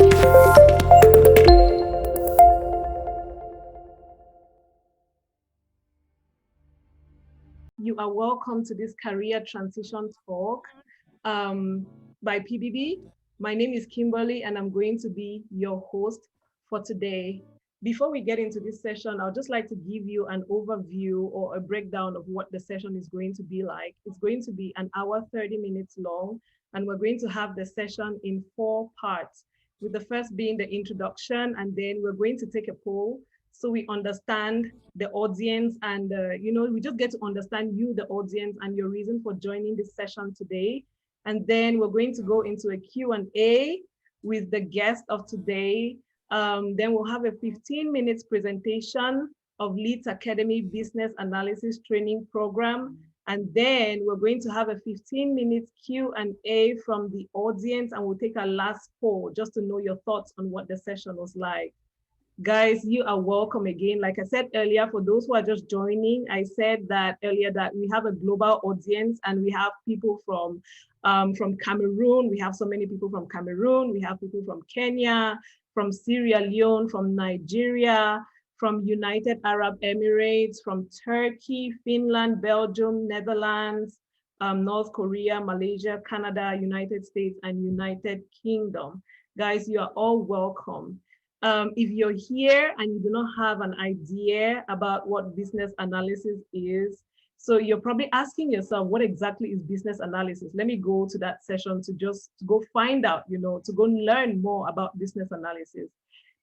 You are welcome to this career transition talk by PBB. My name is Kimberly, and I'm going to be your host for today. Before we get into this session, I'd just like to give you an overview or a breakdown of what the session is going to be like. It's going to be an hour, 30 minutes long, and we're going to have the session in 4 parts, with the first being the introduction, and then we're going to take a poll so we understand the audience and we just get to understand you, the audience, and your reason for joining this session today. And then we're going to go into a Q&A with the guest of today. Then we'll have a 15 minutes presentation of Leeds Academy Business Analysis Training Program. And then we're going to have a 15 minutes Q&A from the audience, and we'll take a last poll just to know your thoughts on what the session was like. Guys, you are welcome again. Like I said earlier, for those who are just joining, I said that earlier that we have a global audience, and we have people from Cameroon. We have so many people from Cameroon. We have people from Kenya, from Sierra Leone, from Nigeria, from United Arab Emirates, from Turkey, Finland, Belgium, Netherlands, North Korea, Malaysia, Canada, United States, and United Kingdom. Guys, you are all welcome. If you're here and you do not have an idea about what business analysis is, so you're probably asking yourself, what exactly is business analysis? Let me go to that session to go find out, to go learn more about business analysis.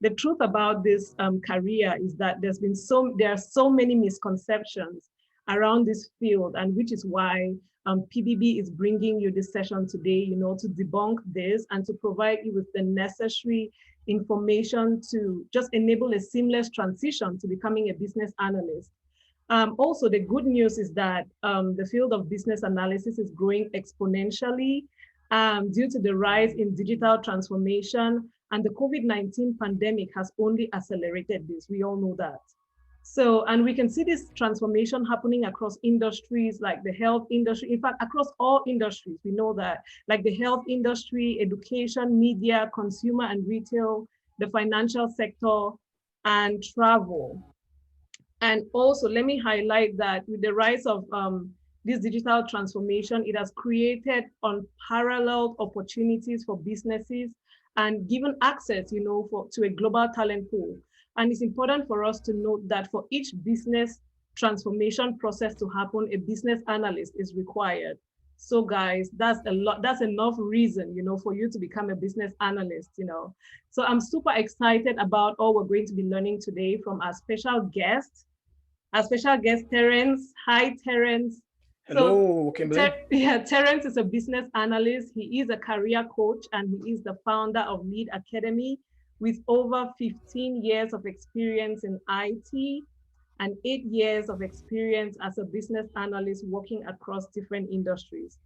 The truth about this career is that there are so many misconceptions around this field, and which is why PBB is bringing you this session today, to debunk this and to provide you with the necessary information to just enable a seamless transition to becoming a business analyst. Also, the good news is that the field of business analysis is growing exponentially due to the rise in digital transformation, and the COVID-19 pandemic has only accelerated this. We all know that. So, and we can see this transformation happening across industries like the health industry, in fact, across all industries. We know that, like the health industry, education, media, consumer and retail, the financial sector, and travel. And also, let me highlight that with the rise of this digital transformation, it has created unparalleled opportunities for businesses and given access, to a global talent pool. And it's important for us to note that for each business transformation process to happen, a business analyst is required. So guys, that's enough reason, for you to become a business analyst, So I'm super excited about all we're going to be learning today from our special guest, Terence. Hi, Terence. Hello, Kimberly. Terence is a business analyst. He is a career coach, and he is the founder of Leeds Academy, with over 15 years of experience in IT and 8 years of experience as a business analyst working across different industries.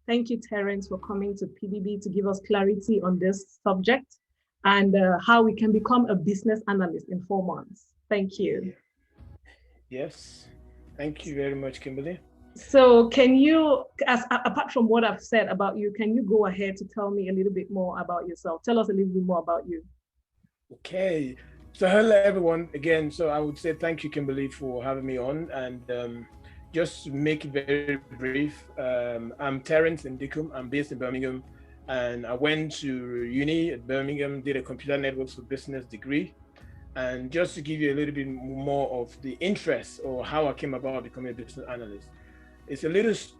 Thank you, Terence, for coming to PBB to give us clarity on this subject and how we can become a business analyst in 4 months. Thank you. Yes, thank you very much, Kimberly. So can you, apart from what I've said about you, can you go ahead to tell me a little bit more about yourself? Tell us a little bit more about you. Okay, so hello everyone again. So I would say thank you, Kimberly, for having me on, and just to make it very brief, I'm Terence Ndikum. I'm based in Birmingham, and I went to uni at Birmingham, did a computer networks for business degree. And just to give you a little bit more of the interest or how I came about becoming a business analyst, it's a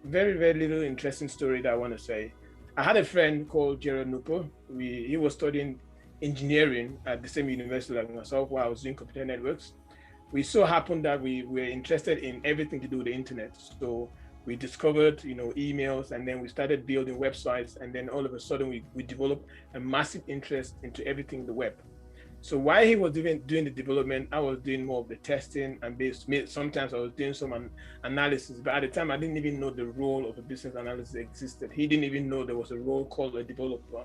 very, very little interesting story that I want to say. I had a friend called Gerald Nupo. He was studying engineering at the same university like myself while I was doing computer networks. We so happened that we were interested in everything to do with the internet. So we discovered, emails, and then we started building websites. And then all of a sudden we developed a massive interest into everything in the web. So while he was doing the development, I was doing more of the testing, and sometimes I was doing some analysis. But at the time, I didn't even know the role of a business analyst existed. He didn't even know there was a role called a developer.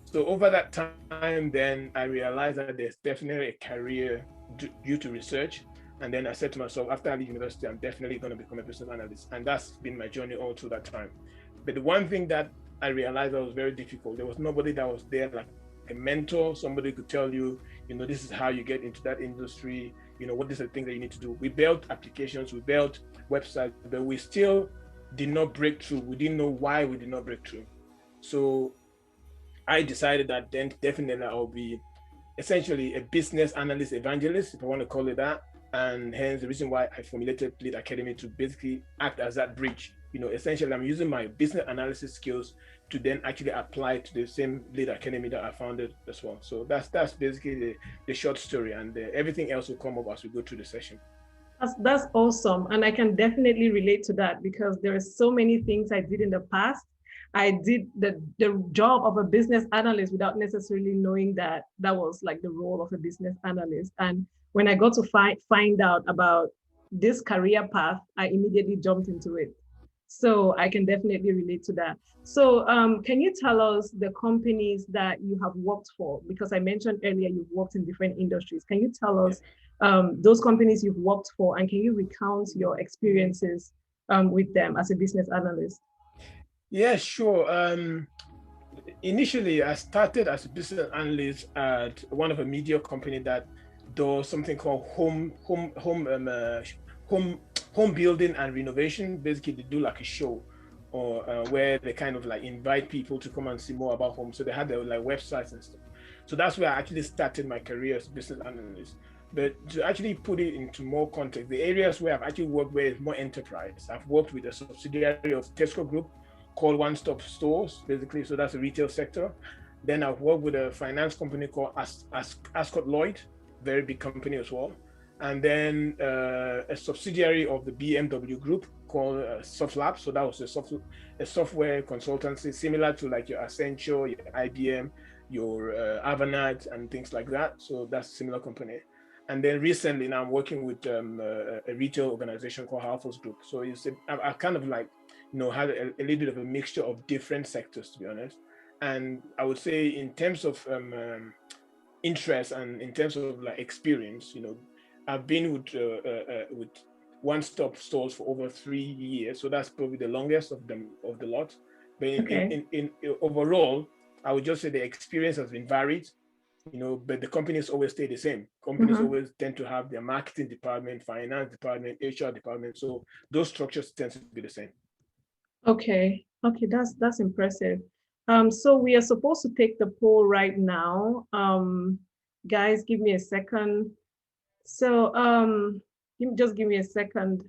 So over that time, then I realized that there's definitely a career due to research. And then I said to myself, after I leave university, I'm definitely going to become a business analyst. And that's been my journey all through that time. But the one thing that I realized that was very difficult, there was nobody that was there like a mentor, somebody could tell you, this is how you get into that industry, what is the thing that you need to do. We built applications, we built websites, but we still did not break through. We didn't know why we did not break through. So I decided that then definitely I'll be essentially a business analyst evangelist, if I want to call it that. And hence the reason why I formulated Lead Academy, to basically act as that bridge. Essentially I'm using my business analysis skills to then actually apply to the same Lead Academy that I founded as well. So that's basically the short story, and everything else will come up as we go through the session. That's awesome. And I can definitely relate to that, because there are so many things I did in the past. I did the job of a business analyst without necessarily knowing that that was like the role of a business analyst. And when I got to find out about this career path, I immediately jumped into it. So I can definitely relate to that. So can you tell us the companies that you have worked for? Because I mentioned earlier you've worked in different industries. Can you tell us those companies you've worked for, and can you recount your experiences with them as a business analyst? Yeah, sure. Initially, I started as a business analyst at one of a media company that does something called home building and renovation. Basically, they do like a show, or where they kind of like invite people to come and see more about home. So they had their like websites and stuff. So that's where I actually started my career as a business analyst. But to actually put it into more context, the areas where I've actually worked with more enterprise, I've worked with a subsidiary of Tesco Group called One Stop Stores, basically. So that's the retail sector. Then I've worked with a finance company called Ascot Lloyd, very big company as well. And then a subsidiary of the BMW Group called SoftLab. So that was a software consultancy similar to like your Accenture, your IBM, your Avanade, and things like that. So that's a similar company. And then recently now I'm working with a retail organization called Halfos Group. So I kind of like, had a little bit of a mixture of different sectors, to be honest. And I would say in terms of interest and in terms of like experience, I've been with One Stop Stores for over 3 years. So that's probably the longest of the lot. But in overall, I would just say the experience has been varied. But the companies always stay the same. Companies always tend to have their marketing department, finance department, HR department. So those structures tend to be the same. Okay, that's impressive. So we are supposed to take the poll right now. Guys, give me a second. So just give me a second.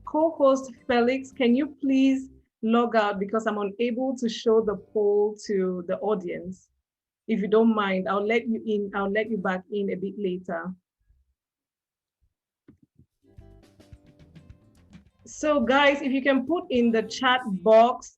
Co-host Felix, can you please log out, because I'm unable to show the poll to the audience. If you don't mind, I'll let you in. I'll let you back in a bit later. So guys, if you can put in the chat box,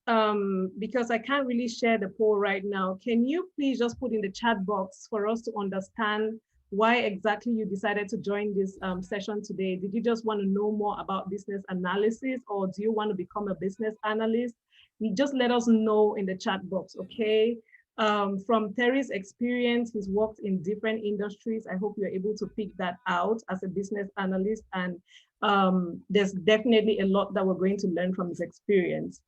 because I can't really share the poll right now, can you please just put in the chat box for us to understand why exactly you decided to join this session today? Did you just want to know more about business analysis, or do you want to become a business analyst? You just let us know in the chat box, okay? From Terry's experience, he's worked in different industries. I hope you're able to pick that out as a business analyst, and there's definitely a lot that we're going to learn from his experience.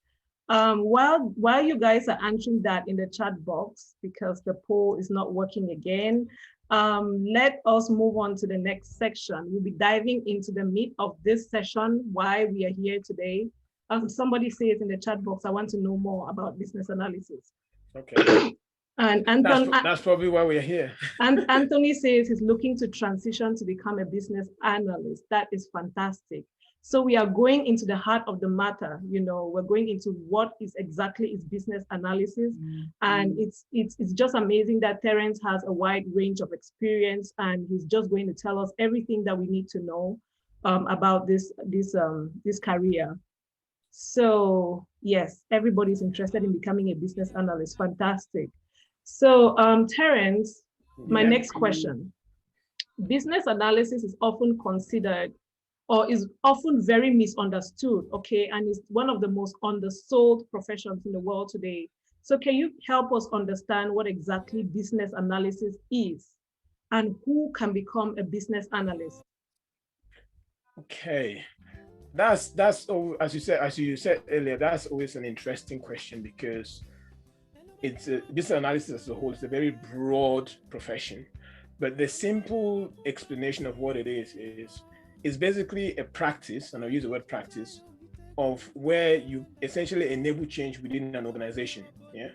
While you guys are answering that in the chat box, because the poll is not working again, let us move on to the next section. We'll be diving into the meat of this session, why we are here today. Somebody says in the chat box, I want to know more about business analysis. Okay. And that's probably why we're here. And Anthony says he's looking to transition to become a business analyst. That is fantastic. So we are going into the heart of the matter. We're going into what exactly is business analysis. And it's just amazing that Terence has a wide range of experience, and he's just going to tell us everything that we need to know about this career. So yes, everybody's interested in becoming a business analyst. Fantastic. So Terence, my next question. Business analysis is often considered, or is often very misunderstood, okay? And it's one of the most undersold professions in the world today. So can you help us understand what exactly business analysis is, and who can become a business analyst? Okay. as you said earlier, that's always an interesting question because it's business analysis as a whole is a very broad profession, but the simple explanation of what it is basically a practice, and I'll use the word practice, of where you essentially enable change within an organization. Yeah.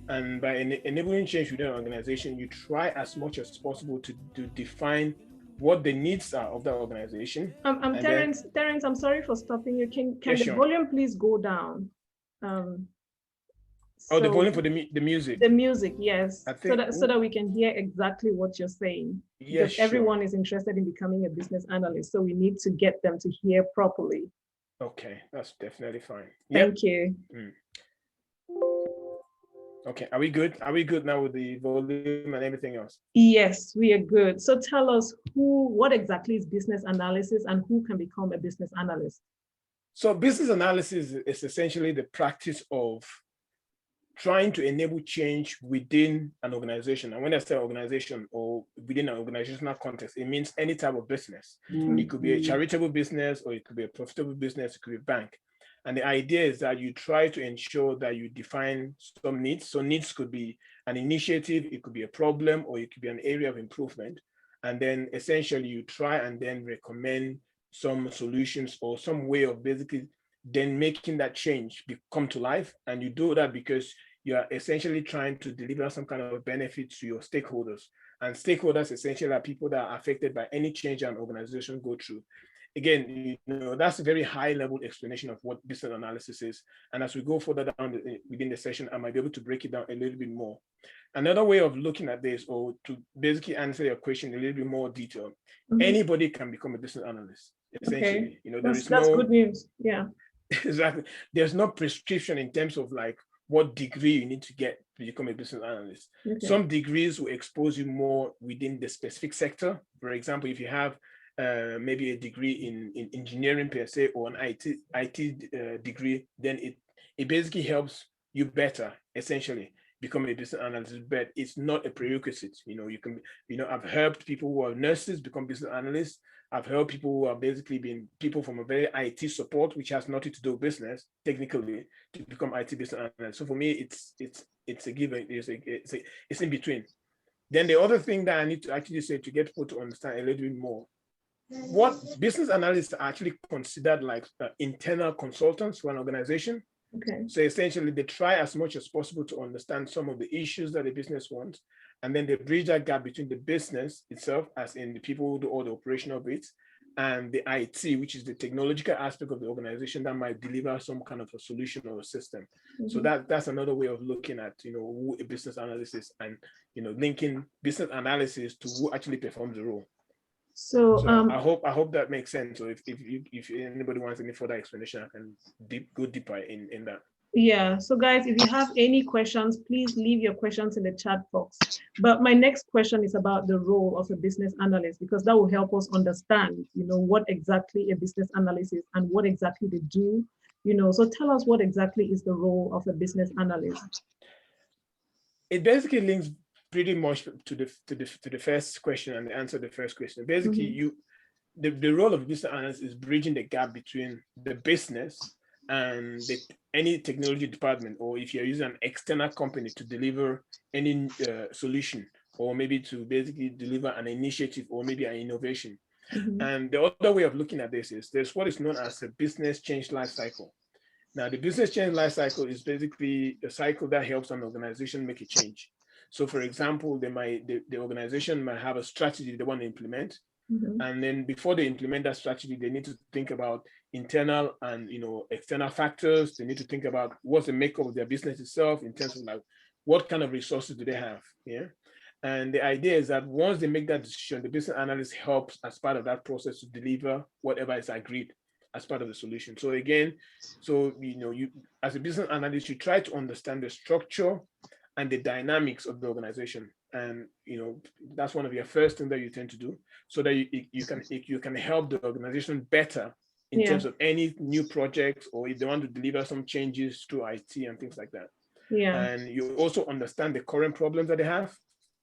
And by enabling change within an organization, you try as much as possible to define what the needs are of that organization. Terence, I'm sorry for stopping you. Can the sure. volume please go down? The volume for the music. The music, yes. I think, so that we can hear exactly what you're saying. Because everyone is interested in becoming a business analyst. So we need to get them to hear properly. Okay, that's definitely fine. Thank you. Okay, are we good? Are we good now with the volume and everything else? Yes, we are good. So tell us what exactly is business analysis and who can become a business analyst? So business analysis is essentially the practice of trying to enable change within an organization. And when I say organization or within an organizational context, it means any type of business. It could be a charitable business, or it could be a profitable business, it could be a bank. And the idea is that you try to ensure that you define some needs. So needs could be an initiative, it could be a problem, or it could be an area of improvement. And then essentially you try and then recommend some solutions or some way of basically then making that change come to life. And you do that because you are essentially trying to deliver some kind of benefit to your stakeholders. And stakeholders essentially are people that are affected by any change an organization go through. Again, that's a very high level explanation of what business analysis is. And as we go further down within the session, I might be able to break it down a little bit more. Another way of looking at this, or to basically answer your question in a little bit more detail, anybody can become a business analyst, essentially. Okay. That's good news. Yeah. Exactly. There's no prescription in terms of like what degree you need to get to become a business analyst. Okay. Some degrees will expose you more within the specific sector. For example, if you have maybe a degree in engineering per se, or an IT degree, then it basically helps you better, essentially, become a business analyst. But it's not a prerequisite. I've helped people who are nurses become business analysts. I've helped people who have basically been people from a very IT support, which has nothing to do with business, technically, to become IT business analyst. So for me, it's a given. It's in between. Then the other thing that I need to actually say to get people to understand a little bit more, what business analysts are actually considered like internal consultants for an organization. Okay. So essentially, they try as much as possible to understand some of the issues that the business wants, and then they bridge that gap between the business itself, as in the people who do all the operational bits, and the IT, which is the technological aspect of the organization that might deliver some kind of a solution or a system. So that's another way of looking at who a business analyst is, and linking business analysis to who actually performs the role. So I hope that makes sense. So if anybody wants any further explanation, I can go deeper in that. Yeah. So guys, if you have any questions, please leave your questions in the chat box. But my next question is about the role of a business analyst, because that will help us understand, what exactly a business analyst is and what exactly they do. So tell us, what exactly is the role of a business analyst? It basically links pretty much to the first question and the answer to the first question. Basically, the role of a business analyst is bridging the gap between the business and any technology department, or if you're using an external company to deliver any solution, or maybe to basically deliver an initiative or maybe an innovation. And the other way of looking at this is there's what is known as a business change life cycle. Now, the business change life cycle is basically a cycle that helps an organization make a change. So, for example, the organization might have a strategy they want to implement, and then before they implement that strategy, they need to think about internal and external factors. They need to think about what's the makeup of their business itself in terms of like what kind of resources do they have. Yeah. And the idea is that once they make that decision, the business analyst helps as part of that process to deliver whatever is agreed as part of the solution. So again, you as a business analyst, you try to understand the structure and the dynamics of the organization, and that's one of your first things that you tend to do, so that you can help the organization better in terms of any new projects, or if they want to deliver some changes to IT and things like that. Yeah. And you also understand the current problems that they have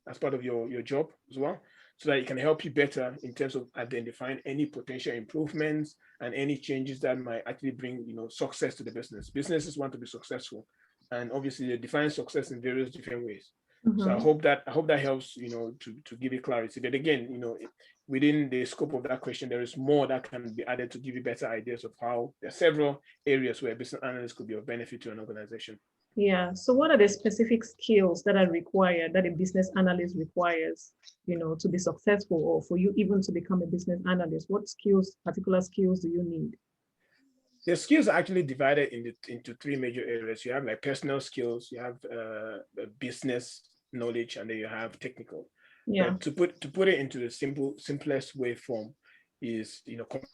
as part of your job as well. so that it can help you better in terms of identifying any potential improvements and any changes that might actually bring, success to the business. Businesses want to be successful, and obviously they define success in various different ways. So I Mm-hmm. hope that helps, to give you clarity. But again, within the scope of that question, there is more that can be added to give you better ideas of how there are several areas where a business analyst could be of benefit to an organization. Yeah. So what are the specific skills that are required that a business analyst requires, to be successful, or for you even to become a business analyst? What skills, particular skills do you need? The skills are actually divided into three major areas. You have like personal skills, you have business knowledge, and then you have technical. Yeah. But to put it into the simplest way form is,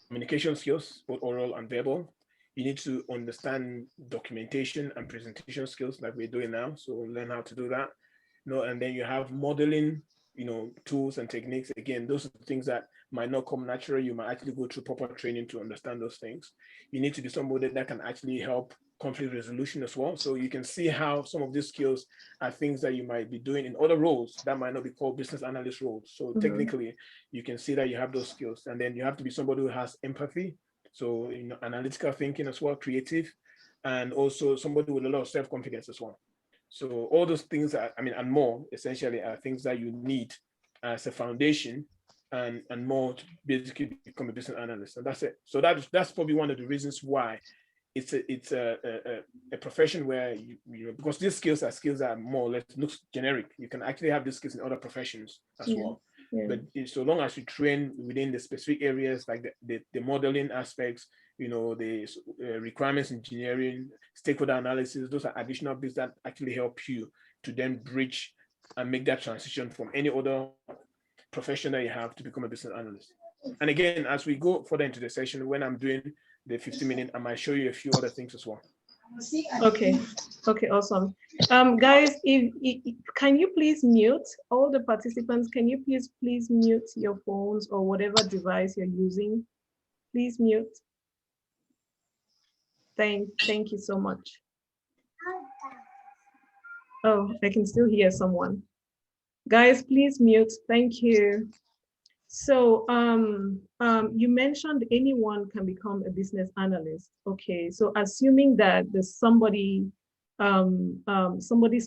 communication skills, both oral and verbal. You need to understand documentation and presentation skills like we're doing now. So learn how to do that. And then you have modeling, tools and techniques. Again, those are things that might not come naturally. You might actually go through proper training to understand those things. You need to be somebody that can actually help conflict resolution as well. So you can see how some of these skills are things that you might be doing in other roles that might not be called business analyst roles. So Mm-hmm. technically, you can see that you have those skills. And then you have to be somebody who has empathy. So, analytical thinking as well, creative, and also somebody with a lot of self-confidence as well. So all those things are, and more essentially are things that you need as a foundation and more to basically become a business analyst. And that's it. So that's probably one of the reasons why it's a profession where because these skills are more or less looks generic. You can actually have these skills in other professions as Yeah. well. Yeah. But so long as you train within the specific areas like the modeling aspects, the requirements engineering, stakeholder analysis, those are additional bits that actually help you to then bridge and make that transition from any other profession that you have to become a business analyst. And again, as we go further into the session, when I'm doing the 15-minute, I might show you a few other things as well. Okay. Okay, awesome. Guys, if can you please mute all the participants? Can you please mute your phones or whatever device you're using? Please mute. Thank you so much. Oh, I can still hear someone. Guys, please mute. Thank you. So you mentioned anyone can become a business analyst. Okay, so assuming that there's somebody's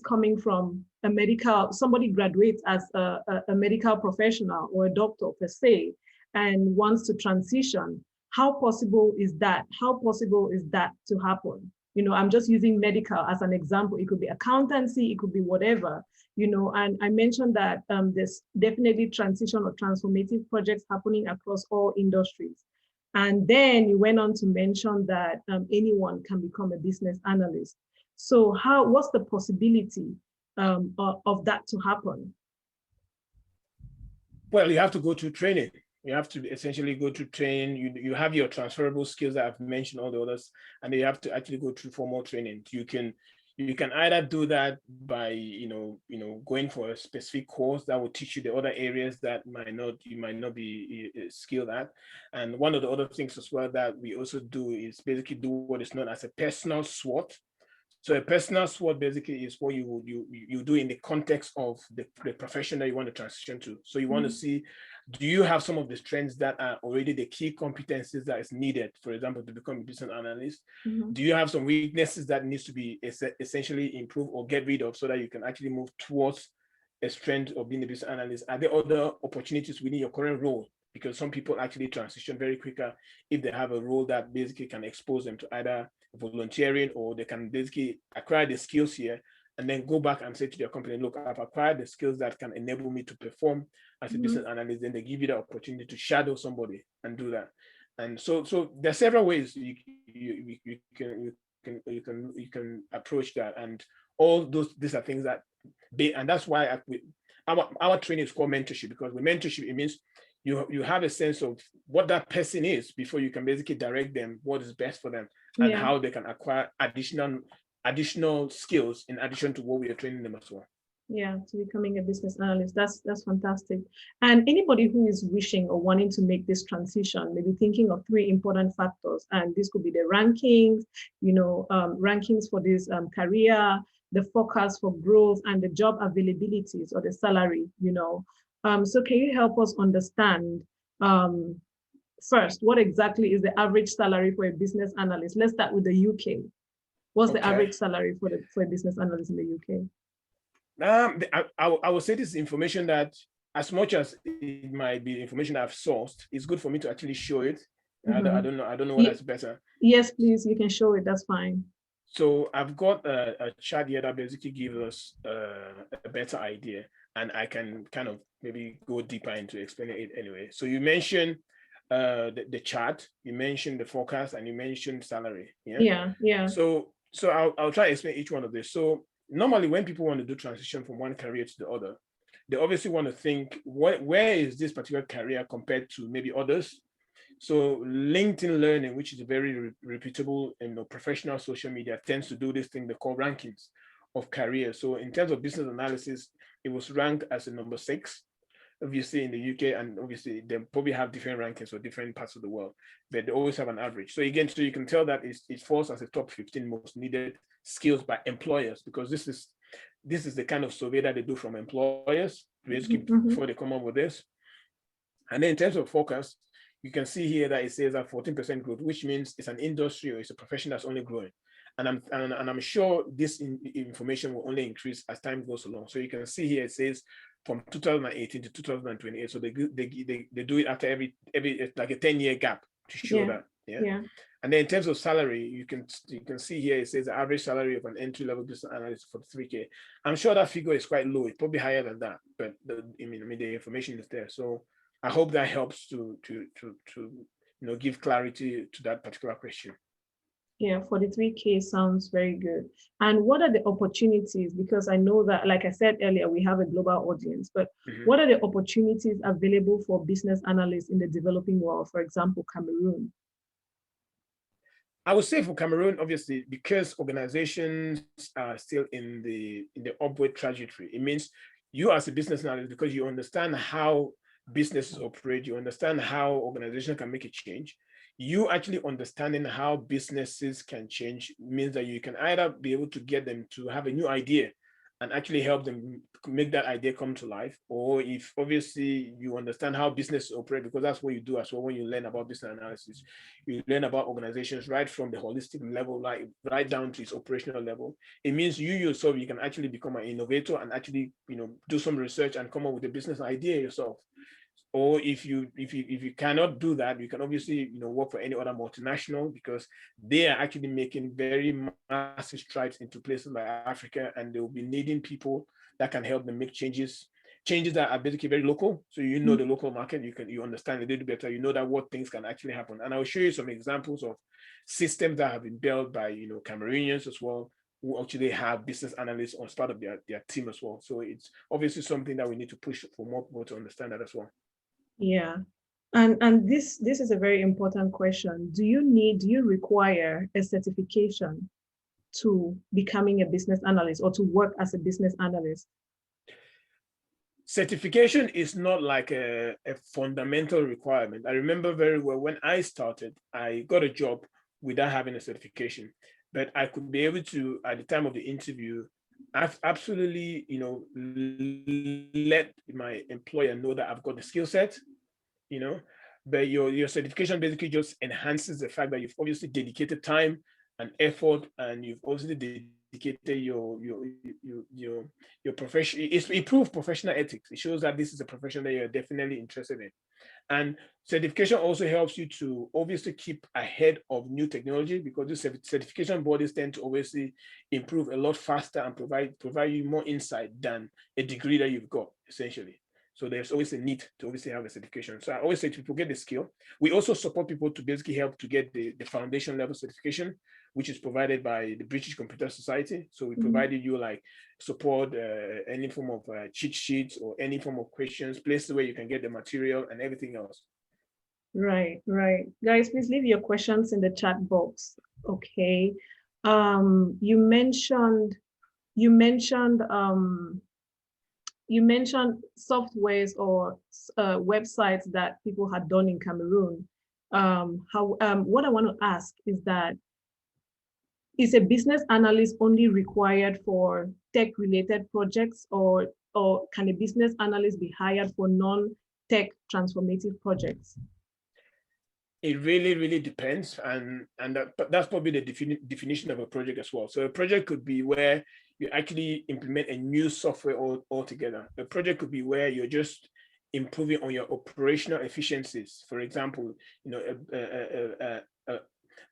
coming from a medical, somebody graduates as a medical professional or a doctor per se, and wants to transition, how possible is that? How possible is that to happen? I'm just using medical as an example. It could be accountancy, it could be whatever. And I mentioned that there's definitely transition or transformative projects happening across all industries. And then you went on to mention that anyone can become a business analyst. So what's the possibility of that to happen? Well, you have to go through training. You have to essentially go through training. You have your transferable skills that I've mentioned, all the others, and you have to actually go through formal training. You can either do that by going for a specific course that will teach you the other areas that you might not be skilled at. And one of the other things as well that we also do is basically do what is known as a personal SWOT. So a personal SWOT basically is what you do in the context of the profession that you want to transition to. So you want to see, do you have some of the strengths that are already the key competencies that is needed, for example, to become a business analyst? Mm-hmm. Do you have some weaknesses that needs to be essentially improved or get rid of so that you can actually move towards a strength of being a business analyst? Are there other opportunities within your current role? Because some people actually transition very quicker if they have a role that basically can expose them to either volunteering, or they can basically acquire the skills here and then go back and say to their company, look, I've acquired the skills that can enable me to perform as a business analyst. Then they give you the opportunity to shadow somebody and do that. And so there are several ways you can approach that. And all these are things that and that's why our training is called mentorship, because with mentorship, it means you have a sense of what that person is before you can basically direct them what is best for them and how they can acquire additional skills in addition to what we are training them as well. Yeah, to becoming a business analyst. That's fantastic. And anybody who is wishing or wanting to make this transition, maybe thinking of three important factors, and this could be the rankings, rankings for this career, the forecast for growth, and the job availabilities or the salary, So can you help us understand first, what exactly is the average salary for a business analyst? Let's start with the UK. What's the Okay. average salary for a business analyst in the UK? I will say this information that as much as it might be information I've sourced, it's good for me to actually show it. I don't know. I don't know what that's better. Yes, please. You can show it. That's fine. So I've got a chart here that basically gives us a better idea, and I can kind of maybe go deeper into explaining it anyway. So you mentioned the chart, you mentioned the forecast, and you mentioned salary. Yeah. So I'll try to explain each one of this. So normally when people want to do transition from one career to the other, they obviously want to think where is this particular career compared to maybe others. So LinkedIn Learning, which is a very reputable professional social media, tends to do this thing they call rankings of careers. So in terms of business analysis, it was ranked as a number 6, obviously in the UK, and obviously they probably have different rankings for different parts of the world, but they always have an average. So again, so you can tell that it falls as the top 15 most needed skills by employers, because this is the kind of survey that they do from employers basically before they come up with this. And then in terms of focus, you can see here that it says that 14% growth, which means it's an industry or it's a profession that's only growing. And I'm sure this information will only increase as time goes along. So you can see here it says from 2018 to 2028. So they do it after every like a 10-year gap to show that. Yeah. And then in terms of salary, you can see here it says the average salary of an entry-level business analyst for 3K. I'm sure that figure is quite low. It's probably higher than that, but the information is there. So I hope that helps to give clarity to that particular question. Yeah, 43K sounds very good. And what are the opportunities? Because I know that, like I said earlier, we have a global audience, but what are the opportunities available for business analysts in the developing world, for example, Cameroon? I would say for Cameroon, obviously, because organizations are still in the upward trajectory, it means you as a business analyst, because you understand how businesses operate, you understand how organizations can make a change. You actually understanding how businesses can change means that you can either be able to get them to have a new idea and actually help them make that idea come to life, or if obviously you understand how business operate, because that's what you do as well when you learn about business analysis. You learn about organizations right from the holistic level, like right down to its operational level. It means you yourself, you can actually become an innovator and actually do some research and come up with a business idea yourself. Or if you cannot do that, you can obviously work for any other multinational, because they are actually making very massive strides into places like Africa, and they will be needing people that can help them make changes that are basically very local. So the local market, you understand a little better, that what things can actually happen. And I'll show you some examples of systems that have been built by Cameroonians as well, who actually have business analysts as part of their team as well. So it's obviously something that we need to push for more people to understand that as well. Yeah. And this is a very important question. Do you require a certification to becoming a business analyst or to work as a business analyst? Certification is not like a fundamental requirement. I remember very well when I started, I got a job without having a certification, but I could be able to, at the time of the interview, I've absolutely, let my employer know that I've got the skill set, but your certification basically just enhances the fact that you've obviously dedicated time and effort, and you've obviously dedicated your profession. It's improved professional ethics. It shows that this is a profession that you're definitely interested in. And certification also helps you to obviously keep ahead of new technology, because the certification bodies tend to obviously improve a lot faster and provide you more insight than a degree that you've got, essentially. So there's always a need to obviously have a certification. So I always say to people, get the skill. We also support people to basically help to get the foundation level certification, which is provided by the British Computer Society. So we provided you like support, any form of cheat sheets or any form of questions, places where you can get the material and everything else. Right. Guys, please leave your questions in the chat box. Okay. You mentioned softwares or websites that people had done in Cameroon. What I want to ask is that, is a business analyst only required for tech-related projects, or or can a business analyst be hired for non-tech transformative projects? It really depends, but that's probably the definition of a project as well. So a project could be where you actually implement a new software altogether. A project could be where you're just improving on your operational efficiencies. For example,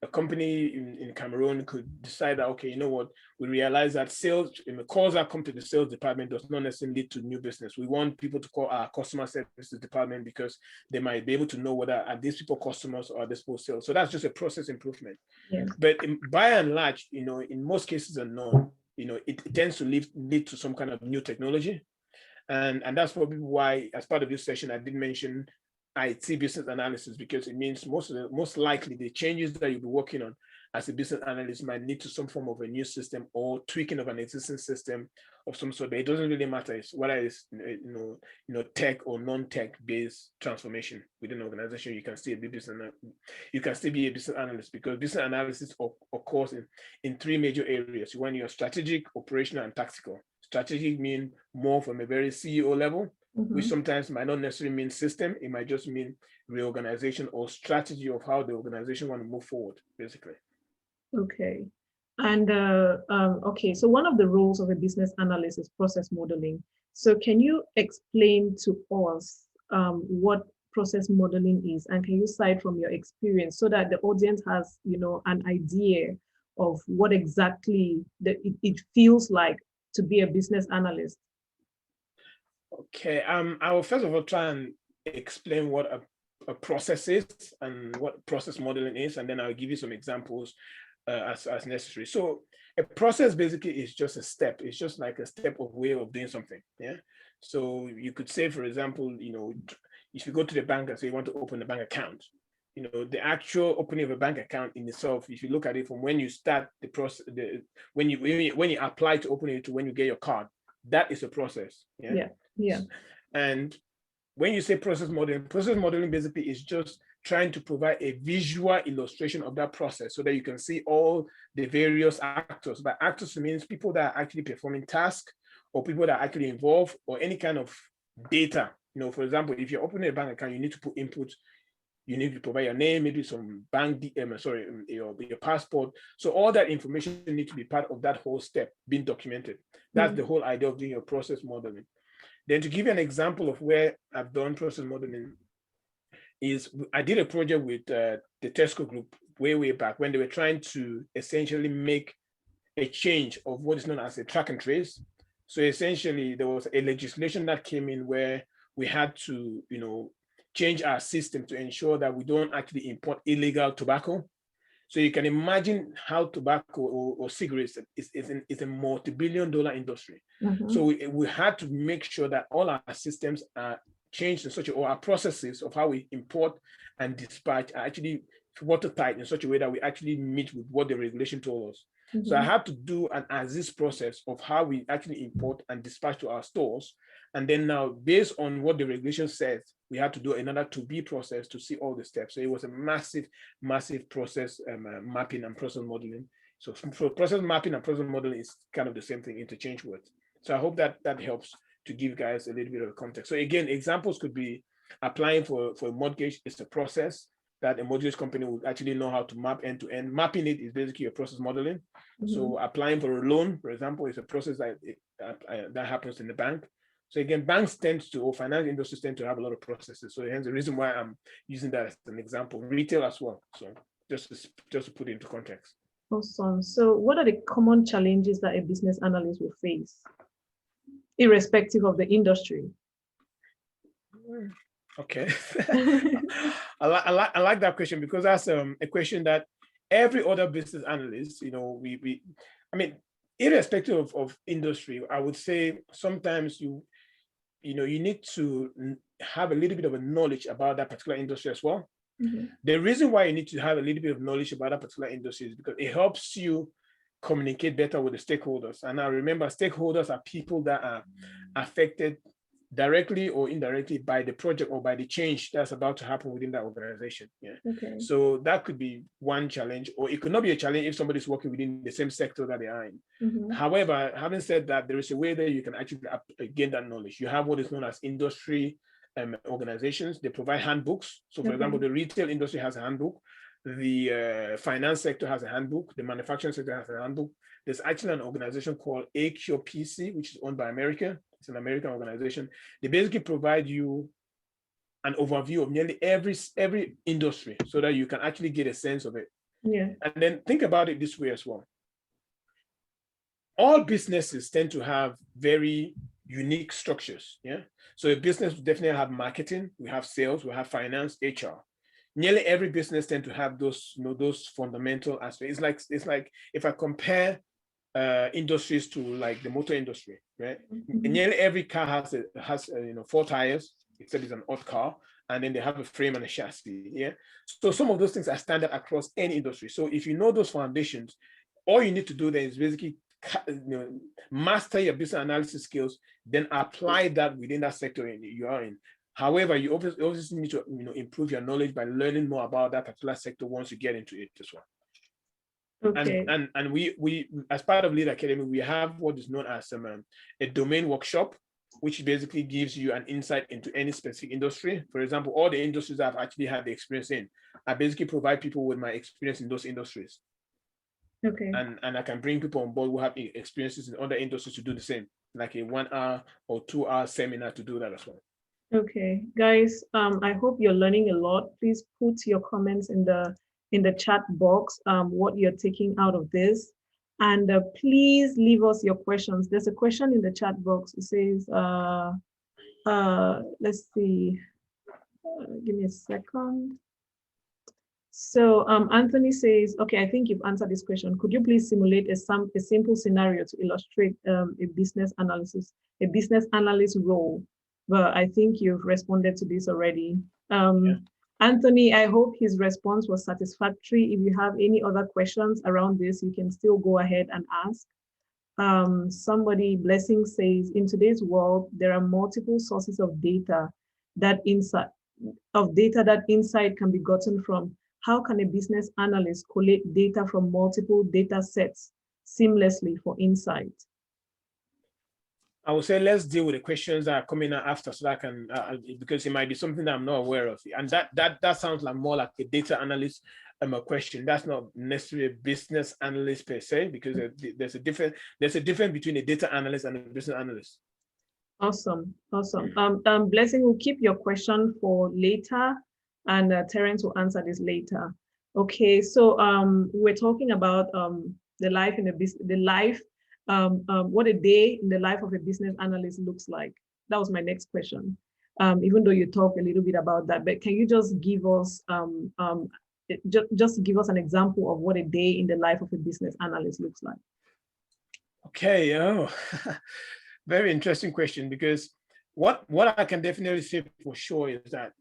a company in Cameroon could decide that, okay, you know what, we realize that sales, calls that come to the sales department does not necessarily lead to new business. We want people to call our customer services department because they might be able to know whether are these people customers or are these people sales. So that's just a process improvement. Yeah. But by and large, in most cases are known, it tends to lead to some kind of new technology. And that's probably why, as part of this session, I did mention IT business analysis, because it means most likely the changes that you'll be working on as a business analyst might lead to some form of a new system or tweaking of an existing system of some sort. But it doesn't really matter whether it's tech or non-tech based transformation within an organization. You can still be a business analyst, because business analysis occurs in three major areas. When you're strategic, operational, and tactical. Strategic mean more from a very CEO level, which sometimes might not necessarily mean system. It might just mean reorganization or strategy of how the organization want to move forward, basically. Okay. And okay, so one of the roles of a business analyst is process modeling. So can you explain to us what process modeling is, and can you cite from your experience so that the audience has, an idea of what exactly it feels like to be a business analyst? Okay, I will first of all try and explain what a process is and what process modeling is, and then I'll give you some examples as necessary. So a process basically is just a step. It's just like a step of way of doing something. Yeah. So you could say, for example, if you go to the bank and say you want to open a bank account, the actual opening of a bank account in itself, if you look at it from when you start the process, when you apply to open it to when you get your card, that is a process. Yeah. And when you say process modeling basically is just trying to provide a visual illustration of that process so that you can see all the various actors. By actors, it means people that are actually performing tasks or people that are actually involved or any kind of data. For example, if you're opening a bank account, you need to put input. You need to provide your name, maybe some bank, your passport. So all that information needs to be part of that whole step being documented. That's the whole idea of doing your process modeling. Then to give you an example of where I've done process modeling is I did a project with the Tesco Group way back when they were trying to essentially make a change of what is known as a track and trace. So essentially there was a legislation that came in where we had to, change our system to ensure that we don't actually import illegal tobacco. So you can imagine how tobacco or cigarettes is a multi-billion-dollar industry. So we had to make sure that all our systems are changed in such a way, or our processes of how we import and dispatch are actually watertight in such a way that we actually meet with what the regulation told us. So I had to do an as-is process of how we actually import and dispatch to our stores. And then now, based on what the regulation says, we had to do another to-be process to see all the steps. So it was a massive process mapping and process modeling. So process mapping and process modeling is kind of the same thing, interchange words. So I hope that helps to give guys a little bit of context. So again, examples could be applying for a mortgage. It's a process that a mortgage company would actually know how to map end to end. Mapping it is basically a process modeling. So applying for a loan, for example, is a process that happens in the bank. So again, banks or finance industries tend to have a lot of processes. So hence the reason why I'm using that as an example. Retail as well. So just to put it into context. Awesome. So what are the common challenges that a business analyst will face, irrespective of the industry? Okay. I like that question because that's a question that every other business analyst, irrespective of industry, I would say sometimes you need to have a little bit of a knowledge about that particular industry as well. The reason why you need to have a little bit of knowledge about that particular industry is because it helps you communicate better with the stakeholders. And now remember, stakeholders are people that are affected directly or indirectly by the project or by the change that's about to happen within that organization. Yeah. Okay. So that could be one challenge, or it could not be a challenge if somebody's working within the same sector that they are in. However, having said that, there is a way that you can actually gain that knowledge. You have what is known as industry organizations. They provide handbooks. So, for example, the retail industry has a handbook. The finance sector has a handbook. The manufacturing sector has a handbook. There's actually an organization called AQPC, which is owned by America. It's an American organization. They basically provide you an overview of nearly every industry so that you can actually get a sense of it. Yeah. And then think about it this way as well. All businesses tend to have very unique structures. Yeah. So a business will definitely have marketing, we have sales, we have finance, HR. Nearly every business tend to have those, those fundamental aspects. It's like if I compare industries to like the motor industry, right? Nearly every car has 4 tires, except it's an odd car, and then they have a frame and a chassis. Yeah. So some of those things are standard across any industry. So if you know those foundations, all you need to do then is basically master your business analysis skills, then apply that within that sector you are in. However, you obviously need to improve your knowledge by learning more about that particular sector once you get into it as well. Okay. And we as part of Lead Academy, we have what is known as a domain workshop, which basically gives you an insight into any specific industry. For example, all the industries I've actually had the experience in, I basically provide people with my experience in those industries. Okay. And I can bring people on board who have experiences in other industries to do the same, like a 1 hour or 2 hour seminar to do that as well. Okay, guys, I hope you're learning a lot. Please put your comments in the chat box, what you're taking out of this. And please leave us your questions. There's a question in the chat box. It says, let's see, give me a second. So Anthony says, okay, I think you've answered this question. Could you please simulate a simple scenario to illustrate a business analyst role? But I think you've responded to this already. Yeah. Anthony, I hope his response was satisfactory. If you have any other questions around this, you can still go ahead and ask. Somebody, Blessing, says, in today's world, there are multiple sources of data that insight can be gotten from. How can a business analyst collate data from multiple data sets seamlessly for insight? I would say let's deal with the questions that are coming out after, so that I can, because it might be something that I'm not aware of, and that sounds like more like a data analyst a question. That's not necessarily a business analyst per se, because there's a difference between a data analyst and a business analyst. Awesome. Blessing, will keep your question for later, and Terence will answer this later. Okay, so we're talking about the life in what a day in the life of a business analyst looks like. That was my next question. Even though you talked a little bit about that, but can you just give us just give us an example of what a day in the life of a business analyst looks like? Okay. Oh, very interesting question, because what I can definitely say for sure is that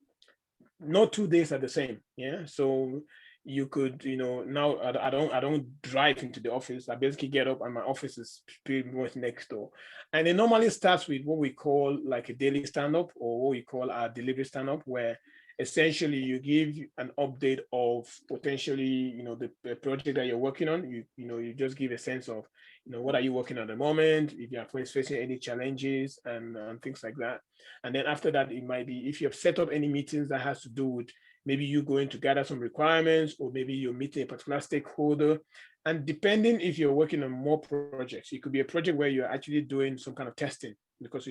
no 2 days are the same. Yeah. So you could, now I don't drive into the office. I basically get up and my office is pretty much next door. And it normally starts with what we call like a daily stand-up, or what we call our delivery stand-up, where essentially you give an update of potentially, the project that you're working on. You just give a sense of, what are you working on at the moment, if you are facing any challenges and things like that. And then after that, it might be if you have set up any meetings that has to do with maybe you going to gather some requirements, or maybe you're meeting a particular stakeholder. And depending if you're working on more projects, it could be a project where you're actually doing some kind of testing, because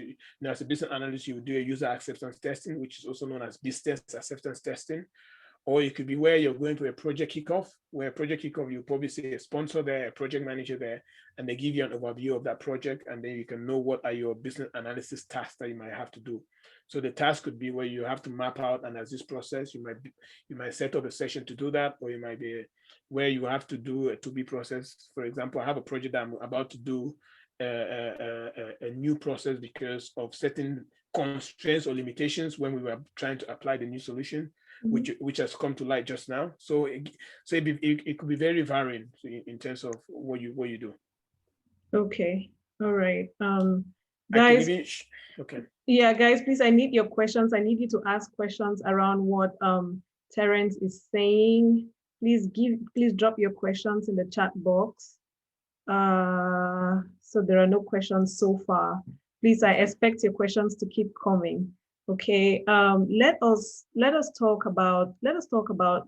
as a business analyst, you would do a user acceptance testing, which is also known as business acceptance testing. Or it could be where you're going to a project kickoff, where a project kickoff, you probably see a sponsor there, a project manager there, and they give you an overview of that project, and then you can know what are your business analysis tasks that you might have to do. So the task could be where you have to map out and as this process, you might set up a session to do that, or it might be where you have to do a to-be process. For example, I have a project that I'm about to do a new process because of certain constraints or limitations when we were trying to apply the new solution, which has come to light just now. So it could be very varying in terms of what you do. Okay, all right. Guys, okay. Yeah, guys, please, I need your questions. I need you to ask questions around what Terence is saying. Please drop your questions in the chat box. So there are no questions so far. Please, I expect your questions to keep coming. Okay, let us talk about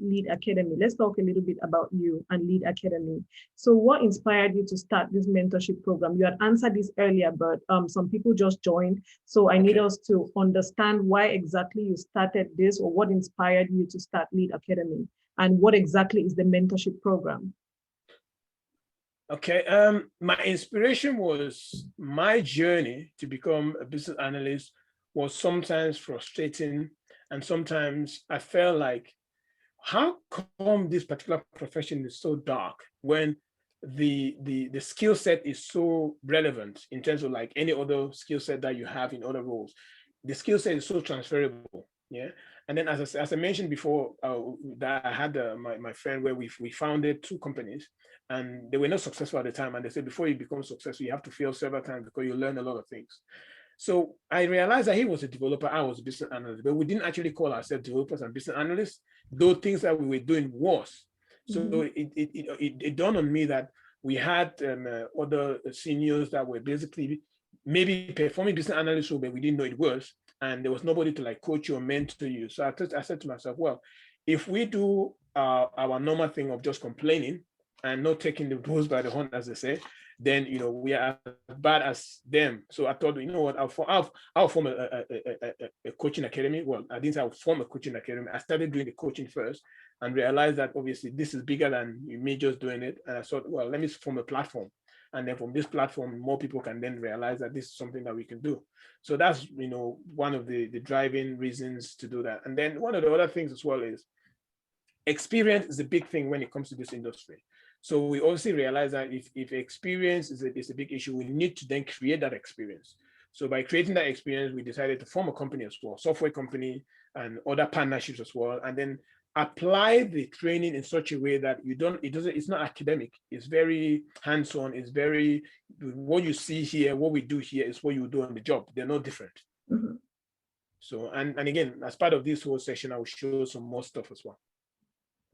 Lead Academy. Let's talk a little bit about you and Lead Academy. So what inspired you to start this mentorship program? You had answered this earlier, but some people just joined. So I need us to understand why exactly you started this, or what inspired you to start Lead Academy, and what exactly is the mentorship program? Okay, my inspiration was my journey to become a business analyst was sometimes frustrating, and sometimes I felt like, how come this particular profession is so dark when the skill set is so relevant in terms of like any other skill set that you have in other roles? The skill set is so transferable, yeah. And then as I mentioned before, that I had my friend where we founded two companies, and they were not successful at the time. And they said, before you become successful, you have to fail several times because you learn a lot of things. So I realized that he was a developer, I was a business analyst, but we didn't actually call ourselves developers and business analysts, though things that we were doing was. So it dawned on me that we had other seniors that were basically maybe performing business analyst role, but we didn't know it was. And there was nobody to like coach you or mentor you. So I said to myself, well, if we do our normal thing of just complaining and not taking the bulls by the horn, as they say, then we are as bad as them. So I thought, you know what, I'll form a coaching academy. Well, I didn't say I'll form a coaching academy. I started doing the coaching first and realized that obviously this is bigger than me just doing it. And I thought, well, let me form a platform. And then from this platform, more people can then realize that this is something that we can do. So that's one of the driving reasons to do that. And then one of the other things as well is experience is a big thing when it comes to this industry. So we also realize that if experience is a big issue, we need to then create that experience. So by creating that experience, we decided to form a company as well, software company and other partnerships as well, and then apply the training in such a way that it's not academic, it's very hands-on, it's very, what you see here, what we do here is what you do on the job. They're no different. So, and again, as part of this whole session, I will show some more stuff as well.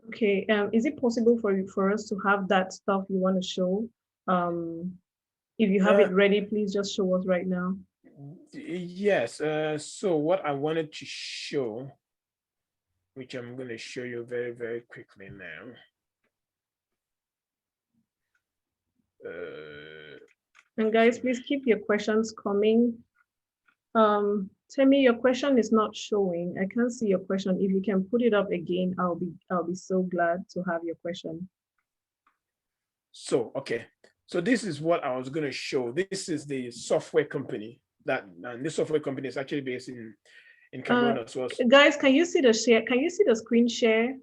Okay, is it possible for us to have that stuff you want to show? If you have it ready, please just show us right now. Yes, so what I wanted to show, which I'm going to show you very, very quickly now. And guys, please keep your questions coming. Temi, your question is not showing. I can't see your question. If you can put it up again, I'll be so glad to have your question. So, okay. So this is what I was going to show. This is the software company and this software company is actually based in Cameroon as well. Guys, can you see the share? Can you see the screen share?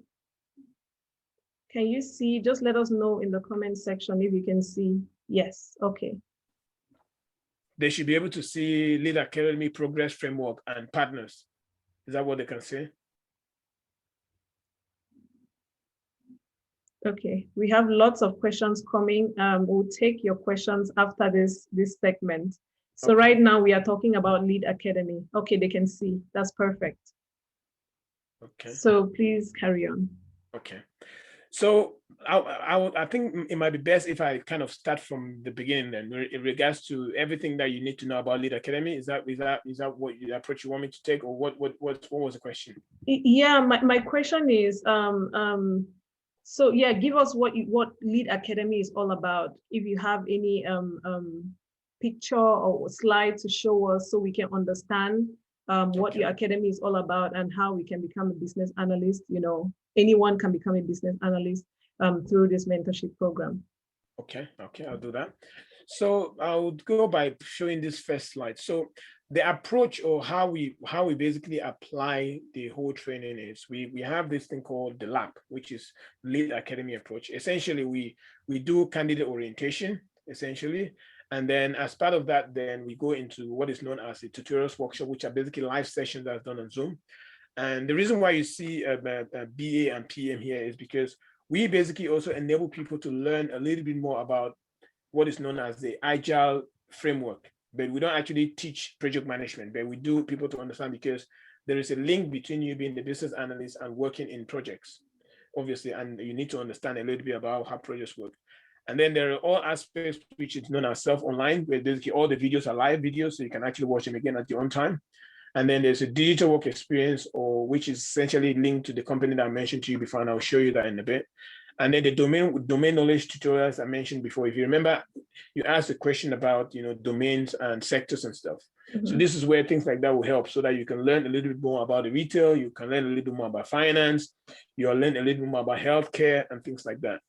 Can you see? Just let us know in the comment section if you can see. Yes, okay. They should be able to see Lead Academy Progress Framework and partners. Is that what they can see? Okay, we have lots of questions coming. We'll take your questions after this segment. So right now we are talking about Lead Academy. Okay, they can see. That's perfect. Okay. So please carry on. Okay. So I think it might be best if I kind of start from the beginning then, in regards to everything that you need to know about Lead Academy. Is that what the approach you want me to take, or what was the question? Yeah, my question is so yeah, give us what Lead Academy is all about. If you have any picture or slide to show us, so we can understand what your academy is all about and how we can become a business analyst. Anyone can become a business analyst through this mentorship program. Okay, I'll do that. So I would go by showing this first slide. So the approach, or how we basically apply the whole training, is we have this thing called the lab, which is Lead Academy approach. Essentially, we do candidate orientation, essentially. And then as part of that, then we go into what is known as a tutorials workshop, which are basically live sessions that's done on Zoom. And the reason why you see a BA and PM here is because we basically also enable people to learn a little bit more about what is known as the Agile framework. but we don't actually teach project management, but we do people to understand, because there is a link between you being the business analyst and working in projects, obviously, and you need to understand a little bit about how projects work. And then there are all aspects which is known as self-online, where basically all the videos are live videos, so you can actually watch them again at your own time. And then there's a digital work experience, or which is essentially linked to the company that I mentioned to you before, and I'll show you that in a bit. And then the domain knowledge tutorials I mentioned before. If you remember, you asked a question about domains and sectors and stuff. So this is where things like that will help, so that you can learn a little bit more about the retail, you can learn a little bit more about finance, you'll learn a little bit more about healthcare and things like that.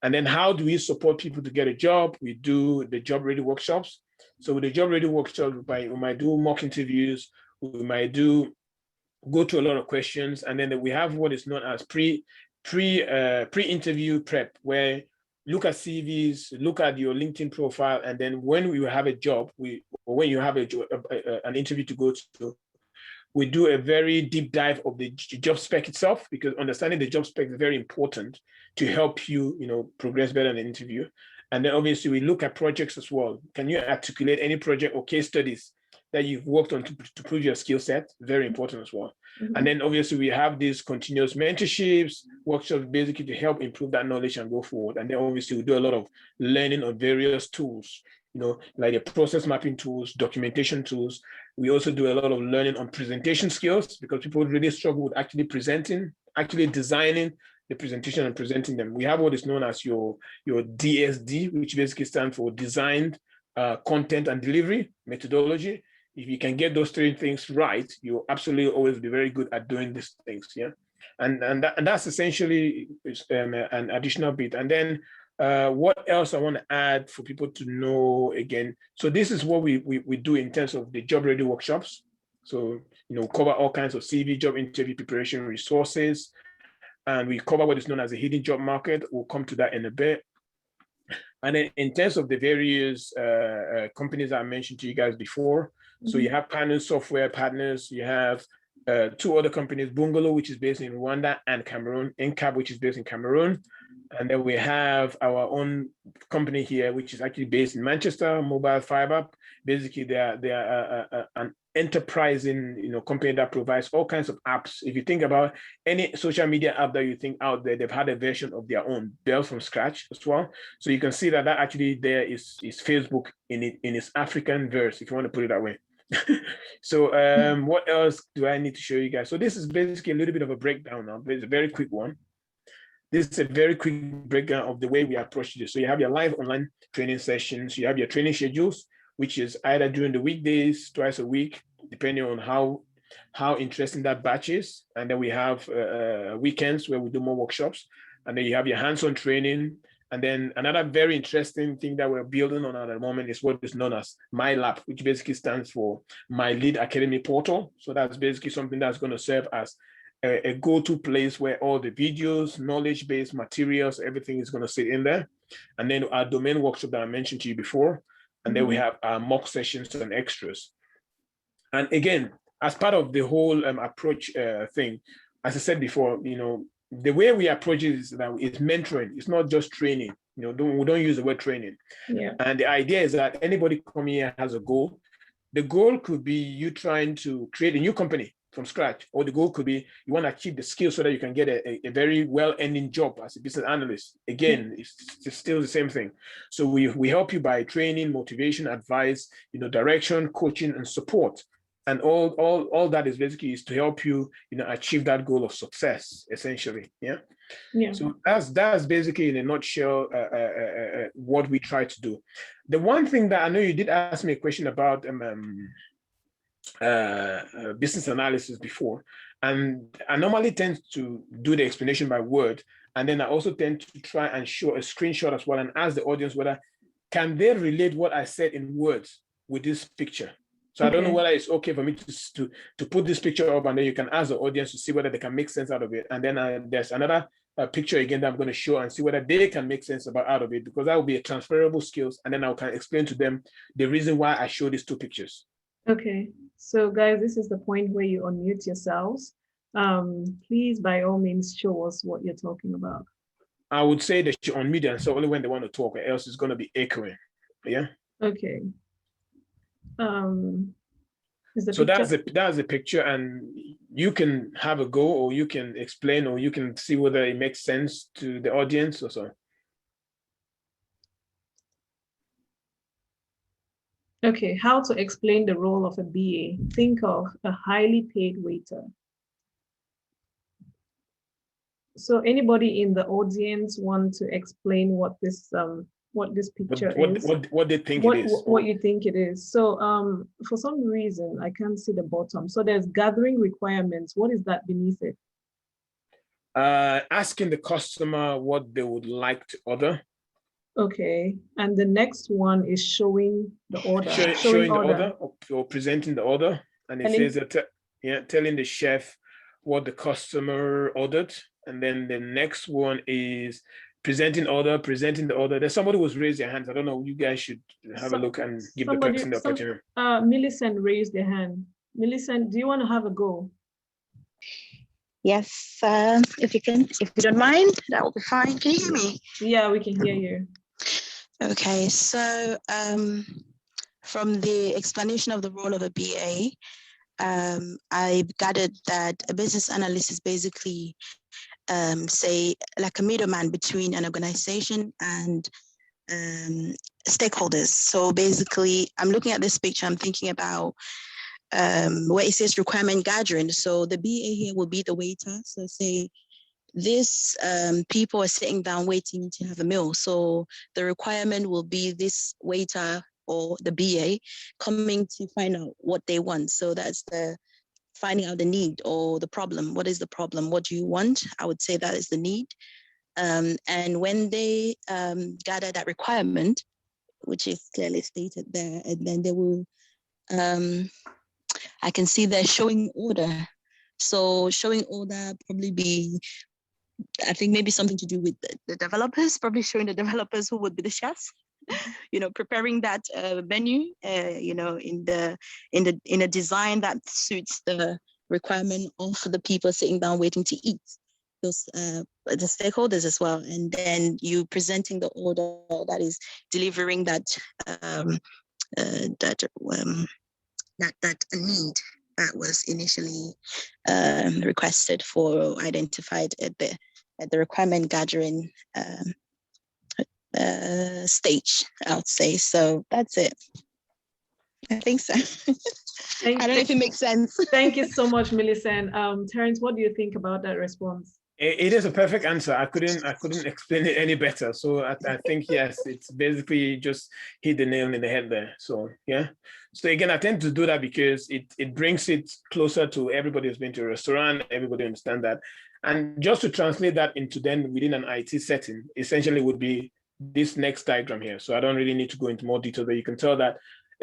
And then how do we support people to get a job? We do the job ready workshops. So with the job ready workshops, we might do mock interviews, we might go through a lot of questions, and then we have what is known as pre-interview prep, where look at CVs, look at your LinkedIn profile, and then when we have a job, when you have an interview to go to, we do a very deep dive of the job spec itself, because understanding the job spec is very important to help you, progress better in the interview. And then obviously we look at projects as well. Can you articulate any project or case studies that you've worked on to prove your skill set? Very important as well. And then obviously we have these continuous mentorships, workshops, basically to help improve that knowledge and go forward. And then obviously we do a lot of learning on various tools, like the process mapping tools, documentation tools. We also do a lot of learning on presentation skills, because people really struggle with actually designing the presentation and presenting them. We have what is known as your DSD, which basically stands for designed content and delivery methodology. If you can get those three things right, you'll absolutely always be very good at doing these things. Yeah. And that's essentially an additional bit. And then what else I want to add for people to know again. So this is what we do in terms of the job ready workshops. So, cover all kinds of CV, job interview preparation resources, and we cover what is known as a hidden job market. We'll come to that in a bit. And then in terms of the various companies I mentioned to you guys before, so you have Partners Software Partners, you have two other companies, Bungalow, which is based in Rwanda, and Cameroon, NCAP, which is based in Cameroon. And then we have our own company here, which is actually based in Manchester, Mobile Fiber. Basically, they are an enterprising company that provides all kinds of apps. If you think about any social media app that you think out there, they've had a version of their own built from scratch as well. So you can see that actually there is Facebook in its African verse, if you want to put it that way. So what else do I need to show you guys? So this is basically a little bit of a breakdown now, but it's a very quick one. This is a very quick breakdown of the way we approach this. So you have your live online training sessions, you have your training schedules, which is either during the weekdays, twice a week, depending on how interesting that batch is. And then we have weekends where we do more workshops. And then you have your hands-on training. And then another very interesting thing that we're building on at the moment is what is known as My Lab, which basically stands for My Lead Academy Portal. So that's basically something that's going to serve as a go-to place where all the videos, knowledge-based materials, everything is going to sit in there. And then our domain workshop that I mentioned to you before. And then we have our mock sessions and extras. And again, as part of the whole approach thing, as I said before, the way we approach it is that it's mentoring. It's not just training. We don't use the word training. Yeah. And the idea is that anybody coming here has a goal. The goal could be you trying to create a new company from scratch, or the goal could be you want to achieve the skills so that you can get a very well-ending job as a business analyst. Again, it's still the same thing. So we help you by training, motivation, advice, direction, coaching, and support. And all that is basically is to help you, achieve that goal of success, essentially. Yeah. So that's basically in a nutshell what we try to do. The one thing that I know you did ask me a question about business analysis before, and I normally tend to do the explanation by word, and then I also tend to try and show a screenshot as well and ask the audience whether can they relate what I said in words with this picture. So I don't know whether it's okay for me to put this picture up, and then you can ask the audience to see whether they can make sense out of it. And then there's another picture again that I'm going to show and see whether they can make sense out of it, because that will be a transferable skills. And then I can explain to them the reason why I show these two pictures. Okay, so guys, this is the point where you unmute yourselves. Please, by all means, show us what you're talking about. I would say that you unmute and so only when they want to talk, or else it's going to be echoing. Yeah. Okay. Is the So picture? that's a picture, and you can have a go, or you can explain, or you can see whether it makes sense to the audience or so. Okay, how to explain the role of a BA. Think of a highly paid waiter. So anybody in the audience want to explain what this picture is? What they think it is? What you think it is? So for some reason I can't see the bottom. So there's gathering requirements. What is that beneath it? Asking the customer what they would like to order. Okay, and the next one is showing the order. Showing the order, or presenting the order, and it says that telling the chef what the customer ordered, and then the next one is presenting the order. There's somebody who's raised their hands. I don't know. You guys should have a look and give the person the opportunity. Millicent raised their hand. Millicent, do you want to have a go? Yes, if you don't mind, that will be fine. Can you hear me? Yeah, we can hear you. Okay, so from the explanation of the role of a BA, I gathered that a business analyst is basically, say, like a middleman between an organization and stakeholders. So basically, I'm looking at this picture, I'm thinking about where it says requirement gathering. So the BA here will be the waiter. So say this people are sitting down waiting to have a meal. So the requirement will be this waiter or the BA coming to find out what they want. So that's the finding out the need or the problem. What is the problem? What do you want? I would say that is the need. And when they gather that requirement, which is clearly stated there, and then they will, I can see they're showing order. So showing order probably be, I think maybe something to do with the developers, probably showing the developers who would be the chefs, preparing that menu, in a design that suits the requirement of the people sitting down waiting to eat, those the stakeholders as well. And then you presenting the order that is delivering that need that was initially requested for, identified at the requirement gathering stage, I would say. So that's it. I think so. I don't know if it makes sense. Thank you so much, Millicent. Terence, what do you think about that response? It is a perfect answer. I couldn't explain it any better. So I think, yes, it's basically just hit the nail in the head there. So yeah. So again, I tend to do that because it brings it closer to everybody who's been to a restaurant. Everybody understand that. And just to translate that into then within an IT setting, essentially would be this next diagram here. So I don't really need to go into more detail, but you can tell that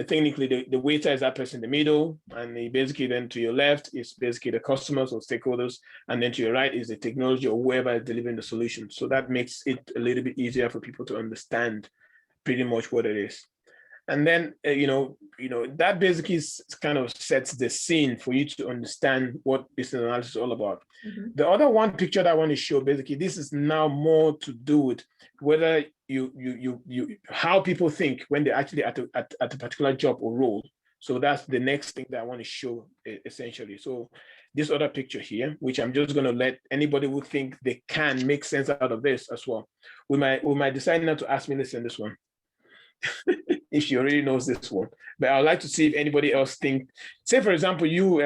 technically the waiter is that person in the middle, and basically then to your left is basically the customers or stakeholders, and then to your right is the technology or whoever is delivering the solution. So that makes it a little bit easier for people to understand pretty much what it is. And then that basically kind of sets the scene for you to understand what business analysis is all about. Mm-hmm. The other one picture that I want to show, basically, this is now more to do with whether you how people think when they're actually at a particular job or role. So that's the next thing that I want to show, essentially. So this other picture here, which I'm just going to let anybody who think they can make sense out of this as well. We might decide not to ask me this in this one. If she already knows this one, but I'd like to see if anybody else think. Say, for example, you,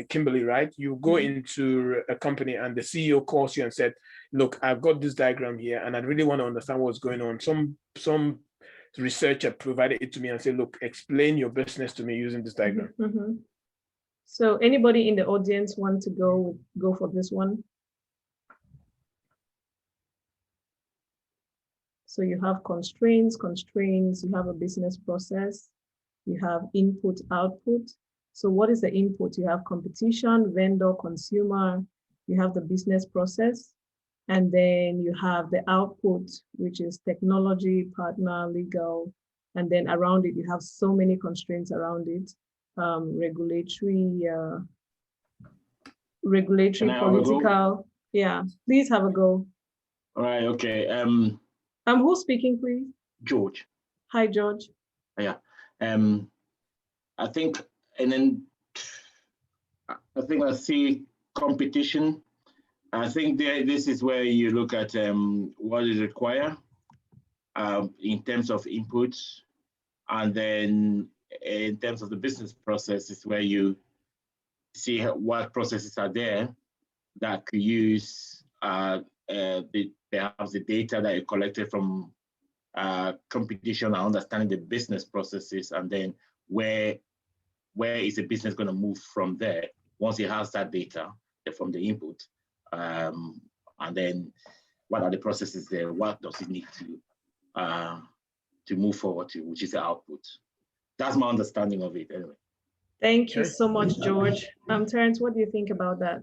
Kimberly, right? You go into a company and the CEO calls you and said, "Look, I've got this diagram here, and I really want to understand what's going on." Some researcher provided it to me and said, "Look, explain your business to me using this diagram." Mm-hmm. So, anybody in the audience want to go for this one? So you have constraints, you have a business process, you have input, output. So what is the input? You have competition, vendor, consumer, you have the business process, and then you have the output, which is technology, partner, legal, and then around it, you have so many constraints around it, regulatory, political. Yeah, please have a go. All right, okay. Who's speaking, please? George. Hi, George. Yeah. I think, and then I think I see competition. I think this is where you look at what is required in terms of inputs, and then in terms of the business process is where you see what processes are there that could use perhaps the data that you collected from competition and understanding the business processes, and then where is the business going to move from there once it has that data from the input, and then what are the processes there? What does it need to move forward to, which is the output. That's my understanding of it anyway. Thank you so much, George. Terence, what do you think about that?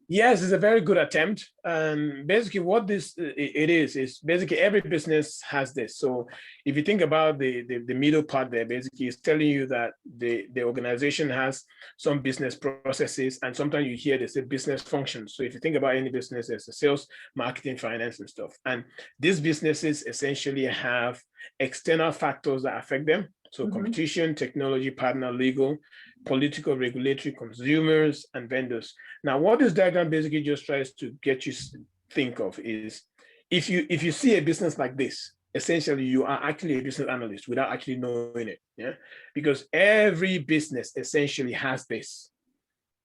Yes, it's a very good attempt. Basically, what this it is basically every business has this. So if you think about the middle part there, basically it's telling you that the organization has some business processes, and sometimes you hear they say business functions. So if you think about any business, there's a sales, marketing, finance, and stuff. And these businesses essentially have external factors that affect them. So competition, technology, partner, legal, political, regulatory, consumers, and vendors. Now, what this diagram basically just tries to get you to think of is if you see a business like this, essentially you are actually a business analyst without actually knowing it. Yeah, because every business essentially has this,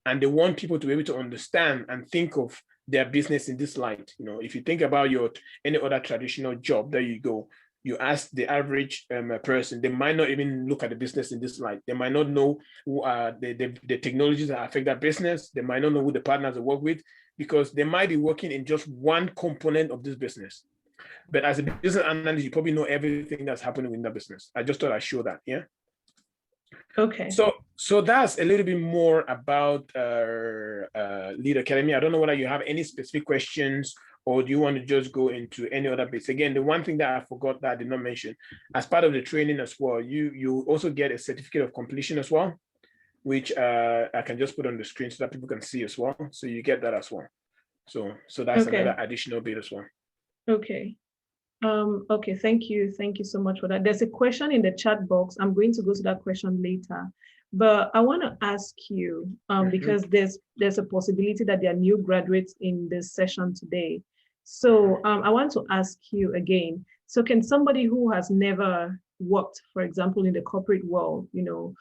and they want people to be able to understand and think of their business in this light. You know, if you think about any other traditional job that you go, you ask the average person, they might not even look at the business in this light. They might not know who are the technologies that affect that business. They might not know who the partners they work with, because they might be working in just one component of this business. But as a business analyst, you probably know everything that's happening in that business. I just thought I'd show that, yeah? Okay. So that's a little bit more about Lead Academy. I don't know whether you have any specific questions, or do you want to just go into any other bits? Again, the one thing that I forgot that I did not mention, as part of the training as well, you also get a certificate of completion as well, which I can just put on the screen so that people can see as well. So you get that as well. So that's another additional bit as well. Okay. Okay, thank you so much for that. There's a question in the chat box. I'm going to go to that question later, but I want to ask you, because there's a possibility that there are new graduates in this session today. So I want to ask you again, so can somebody who has never worked, for example, in the corporate world, you know,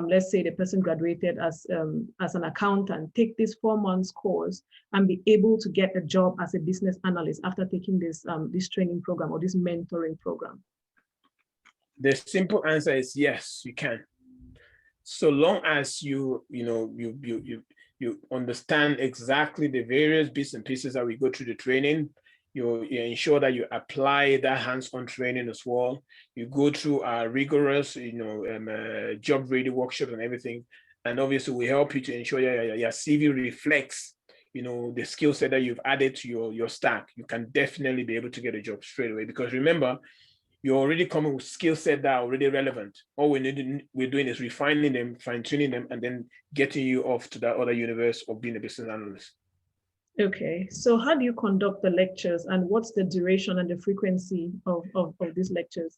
let's say the person graduated as an accountant, take this 4 months course and be able to get a job as a business analyst after taking this training program or this mentoring program? The simple answer is yes, you can. So long as you understand exactly the various bits and pieces that we go through the training, you ensure that you apply that hands-on training as well. You go through our rigorous, job ready workshops and everything. And obviously we help you to ensure your CV reflects, the skill set that you've added to your stack. You can definitely be able to get a job straight away, because remember, you're already coming with skill set that are already relevant. All we're doing is refining them, fine-tuning them, and then getting you off to that other universe of being a business analyst. Okay, so how do you conduct the lectures, and what's the duration and the frequency of these lectures?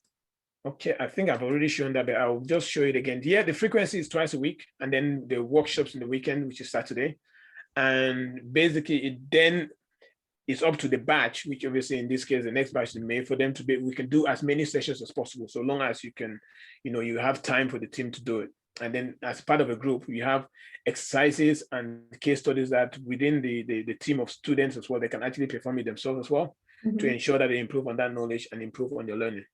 Okay, I think I've already shown that, but I'll just show it again. Yeah, the frequency is twice a week, and then the workshops in the weekend, which is Saturday. And basically it's up to the batch, which obviously in this case, the next batch is May, for them to we can do as many sessions as possible, so long as you can, you have time for the team to do it. And then as part of a group, you have exercises and case studies that within the team of students as well, they can actually perform it themselves as well, to ensure that they improve on that knowledge and improve on their learning.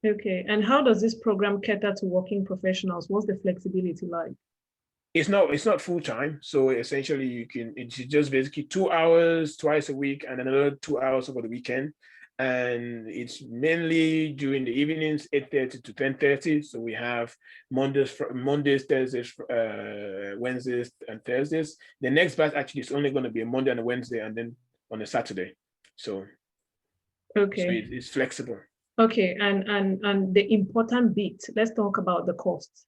Okay, and how does this program cater to working professionals? What's the flexibility like? It's not full time. So essentially it's just basically 2 hours twice a week and another 2 hours over the weekend. And it's mainly during the evenings, 8:30 to 10:30. So we have Mondays, Thursdays, Wednesdays, and Thursdays. The next batch actually is only going to be a Monday and a Wednesday, and then on a Saturday. So, okay, so it's flexible. Okay, and the important bit, let's talk about the cost.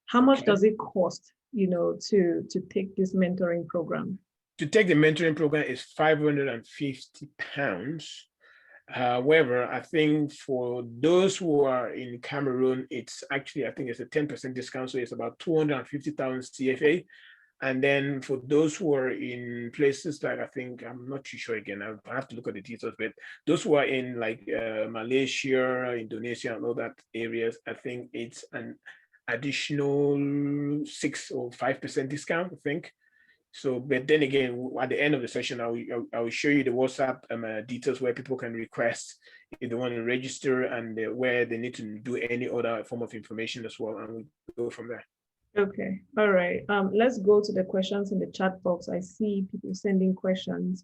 How much does it cost, to take this mentoring program? To take the mentoring program is £550. However, I think for those who are in Cameroon, it's actually, I think it's a 10% discount. So it's about 250,000 CFA. And then for those who are in places like, I think, I'm not too sure again, I have to look at the details, but those who are in like Malaysia, Indonesia, and all that areas, I think it's an additional 6 or 5% discount, I think. So, but then again, at the end of the session, I will show you the WhatsApp details where people can request if they want to register and where they need to do any other form of information as well, and we go from there. Okay, all right. Let's go to the questions in the chat box. I see people sending questions.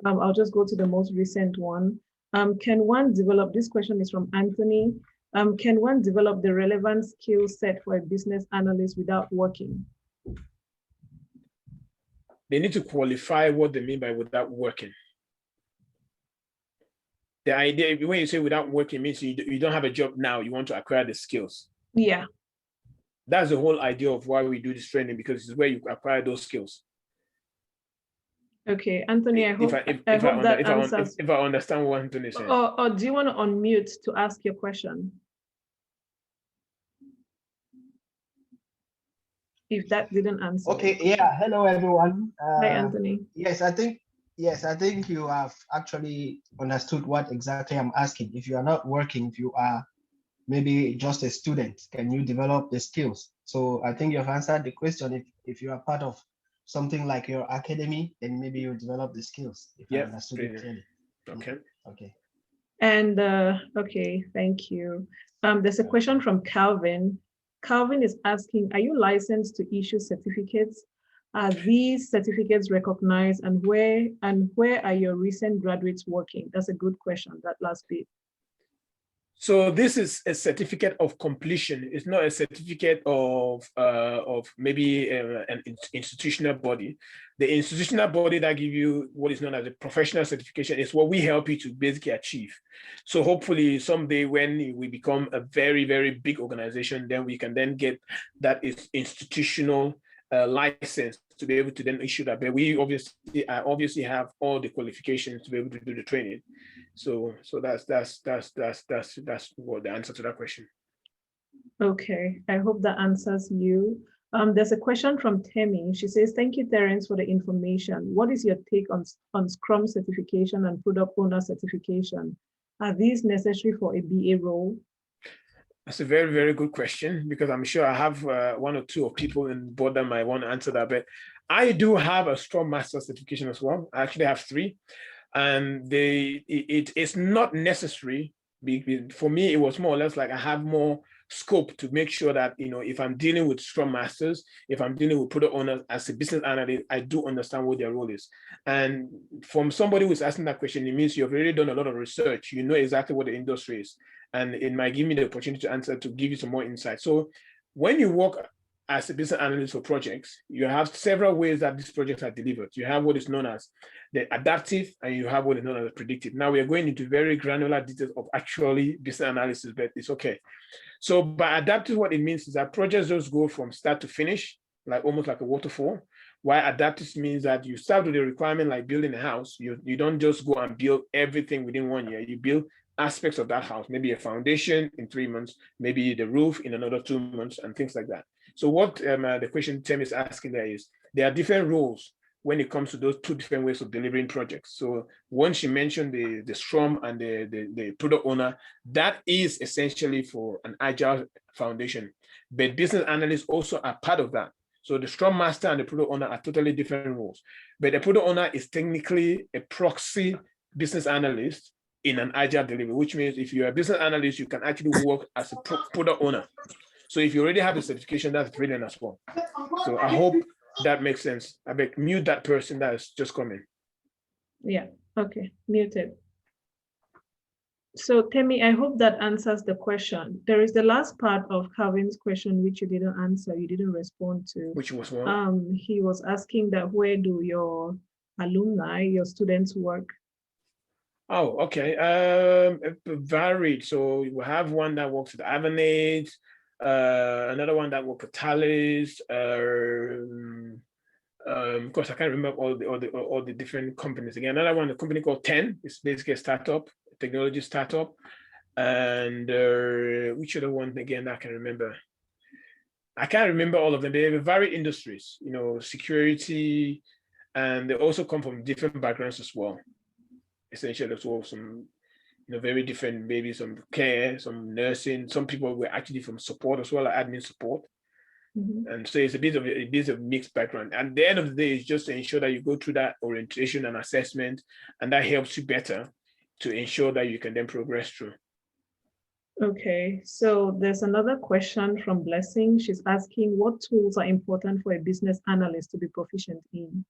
I'll just go to the most recent one. Can one develop, this question is from Anthony. Can one develop the relevant skill set for a business analyst without working? They need to qualify what they mean by without working. The idea, when you say without working, means you don't have a job now, you want to acquire the skills. Yeah. That's the whole idea of why we do this training, because it's where you acquire those skills. Okay, Anthony, I hope that answers. If I understand what Anthony is saying. Or do you want to unmute to ask your question? If that didn't answer. Okay, yeah, hello everyone. Hi, Anthony. Yes, I think you have actually understood what exactly I'm asking. If you are not working, if you are maybe just a student, can you develop the skills? So I think you've answered the question. If you are part of something like your academy, then maybe you develop the skills. If I understood it clearly. Okay. Okay. And okay, thank you. There's a question from Calvin. Calvin is asking, are you licensed to issue certificates? Are these certificates recognized, and where are your recent graduates working? That's a good question, that last bit. So this is a certificate of completion. It's not a certificate of maybe an institutional body. The institutional body that give you what is known as a professional certification is what we help you to basically achieve. So hopefully someday when we become a very, very big organization, then we can then get that institutional license to be able to then issue that. But we obviously have all the qualifications to be able to do the training. So that's what the answer to that question. Okay, I hope that answers you. There's a question from Temi. She says, thank you, Terence, for the information. What is your take on Scrum certification and product owner certification? Are these necessary for a BA role? That's a very, very good question, because I'm sure I have one or two of people in board that might want to answer that. But I do have a Scrum Master certification as well. I actually have 3. And it's not necessary. For me, it was more or less like I have more scope to make sure that, if I'm dealing with Scrum Masters, if I'm dealing with product owners as a business analyst, I do understand what their role is. And from somebody who's asking that question, it means you've already done a lot of research. You know exactly what the industry is. And it might give me the opportunity to answer, to give you some more insight. So when you work as a business analyst for projects, you have several ways that these projects are delivered. You have what is known as the adaptive, and you have what is known as the predictive. Now we are going into very granular details of actually business analysis, but it's okay. So by adaptive, what it means is that projects just go from start to finish, like almost like a waterfall. While adaptive means that you start with the requirement like building a house. You don't just go and build everything within 1 year. You build aspects of that house, maybe a foundation in 3 months, maybe the roof in another 2 months, and things like that. So what the question Tim is asking there is, there are different roles when it comes to those 2 different ways of delivering projects. So once you mentioned the Scrum and the product owner, that is essentially for an agile foundation. But business analysts also are part of that. So the Scrum Master and the product owner are totally different roles. But the product owner is technically a proxy business analyst in an agile delivery, which means if you're a business analyst, you can actually work as a product owner. So if you already have a certification, that's brilliant as well. So I hope that makes sense. I beg, mute that person that is just coming. Yeah, okay, muted. So Temi, I hope that answers the question. There is the last part of Calvin's question, which you didn't answer, you didn't respond to. Which was what? He was asking that where do your alumni, your students work? Oh, okay. It varied. So we have one that works at Avanade, another one that works at Thales. Of course, I can't remember all the different companies. Again, another one, a company called 10. It's basically a startup. technology startup. And which other one again I can remember? I can't remember all of them. They have varied industries, security, and they also come from different backgrounds as well. Essentially, as well, some very different, maybe some care, some nursing. Some people were actually from support as well, like admin support. And so it's a bit of mixed background. And at the end of the day, it's just to ensure that you go through that orientation and assessment, and that helps you better to ensure that you can then progress through. Okay, so there's another question from Blessing. She's asking, what tools are important for a business analyst to be proficient in?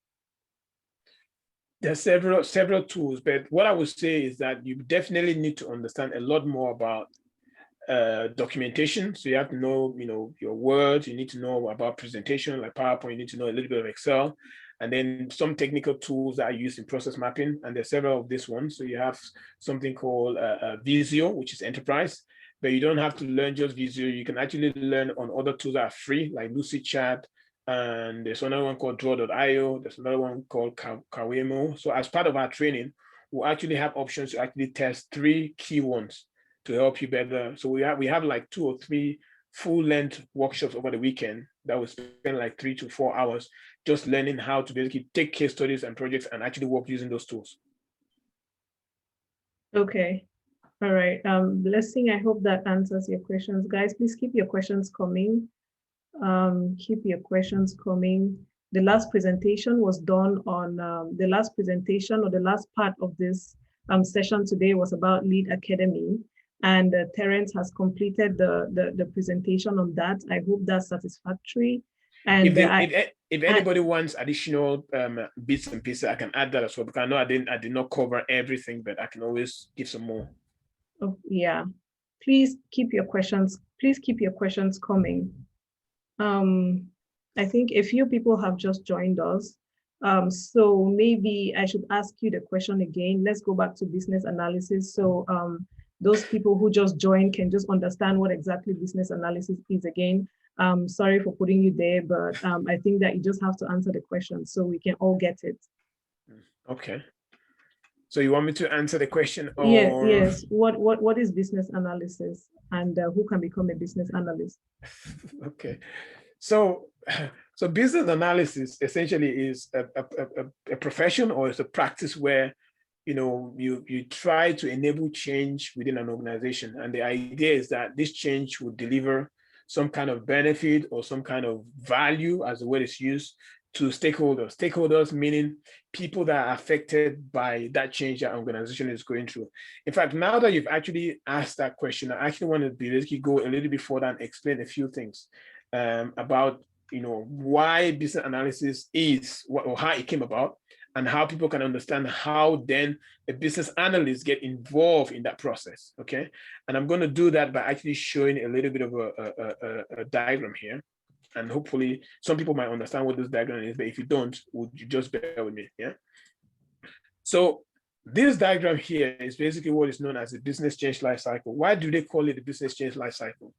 There's several tools, but what I would say is that you definitely need to understand a lot more about documentation. So you have to know, your words. You need to know about presentation, like PowerPoint. You need to know a little bit of Excel, and then some technical tools that are used in process mapping. And there's several of these ones. So you have something called Visio, which is enterprise. But you don't have to learn just Visio. You can actually learn on other tools that are free, like LucidChat. And there's another one called Draw.io. There's another one called Kawemo. So as part of our training, we'll actually have options to actually test 3 key ones to help you better. So we have like 2 or 3 full-length workshops over the weekend that will spend like 3 to 4 hours just learning how to basically take case studies and projects and actually work using those tools. Okay. All right. Blessing, I hope that answers your questions. Guys, please keep your questions coming. Keep your questions coming. The last presentation was done on the last presentation, or the last part of this session today was about Lead Academy, and Terence has completed the presentation on that. I hope that's satisfactory. And if anybody wants additional bits and pieces, I can add that as well, because I know I did not cover everything, but I can always give some more. Oh, yeah, please keep your questions. Please keep your questions coming. I think a few people have just joined us. So maybe I should ask you the question again. Let's go back to business analysis. So those people who just joined can just understand what exactly business analysis is again. Sorry for putting you there, but I think that you just have to answer the question so we can all get it. Okay. So you want me to answer the question? Or... Yes. What is business analysis, and who can become a business analyst? Okay. So business analysis essentially is a profession, or it's a practice where you try to enable change within an organization, and the idea is that this change will deliver some kind of benefit or some kind of value, as the word is used, to stakeholders. Stakeholders meaning people that are affected by that change that organization is going through. In fact, now that you've actually asked that question, I actually want to basically go a little bit further and explain a few things about why business analysis is, or how it came about, and how people can understand how then a business analyst get involved in that process. Okay, and I'm going to do that by actually showing a little bit of a diagram here. And hopefully some people might understand what this diagram is, but if you don't, would you just bear with me? Yeah. So this diagram here is basically what is known as the business change life cycle. Why do they call it the business change life cycle?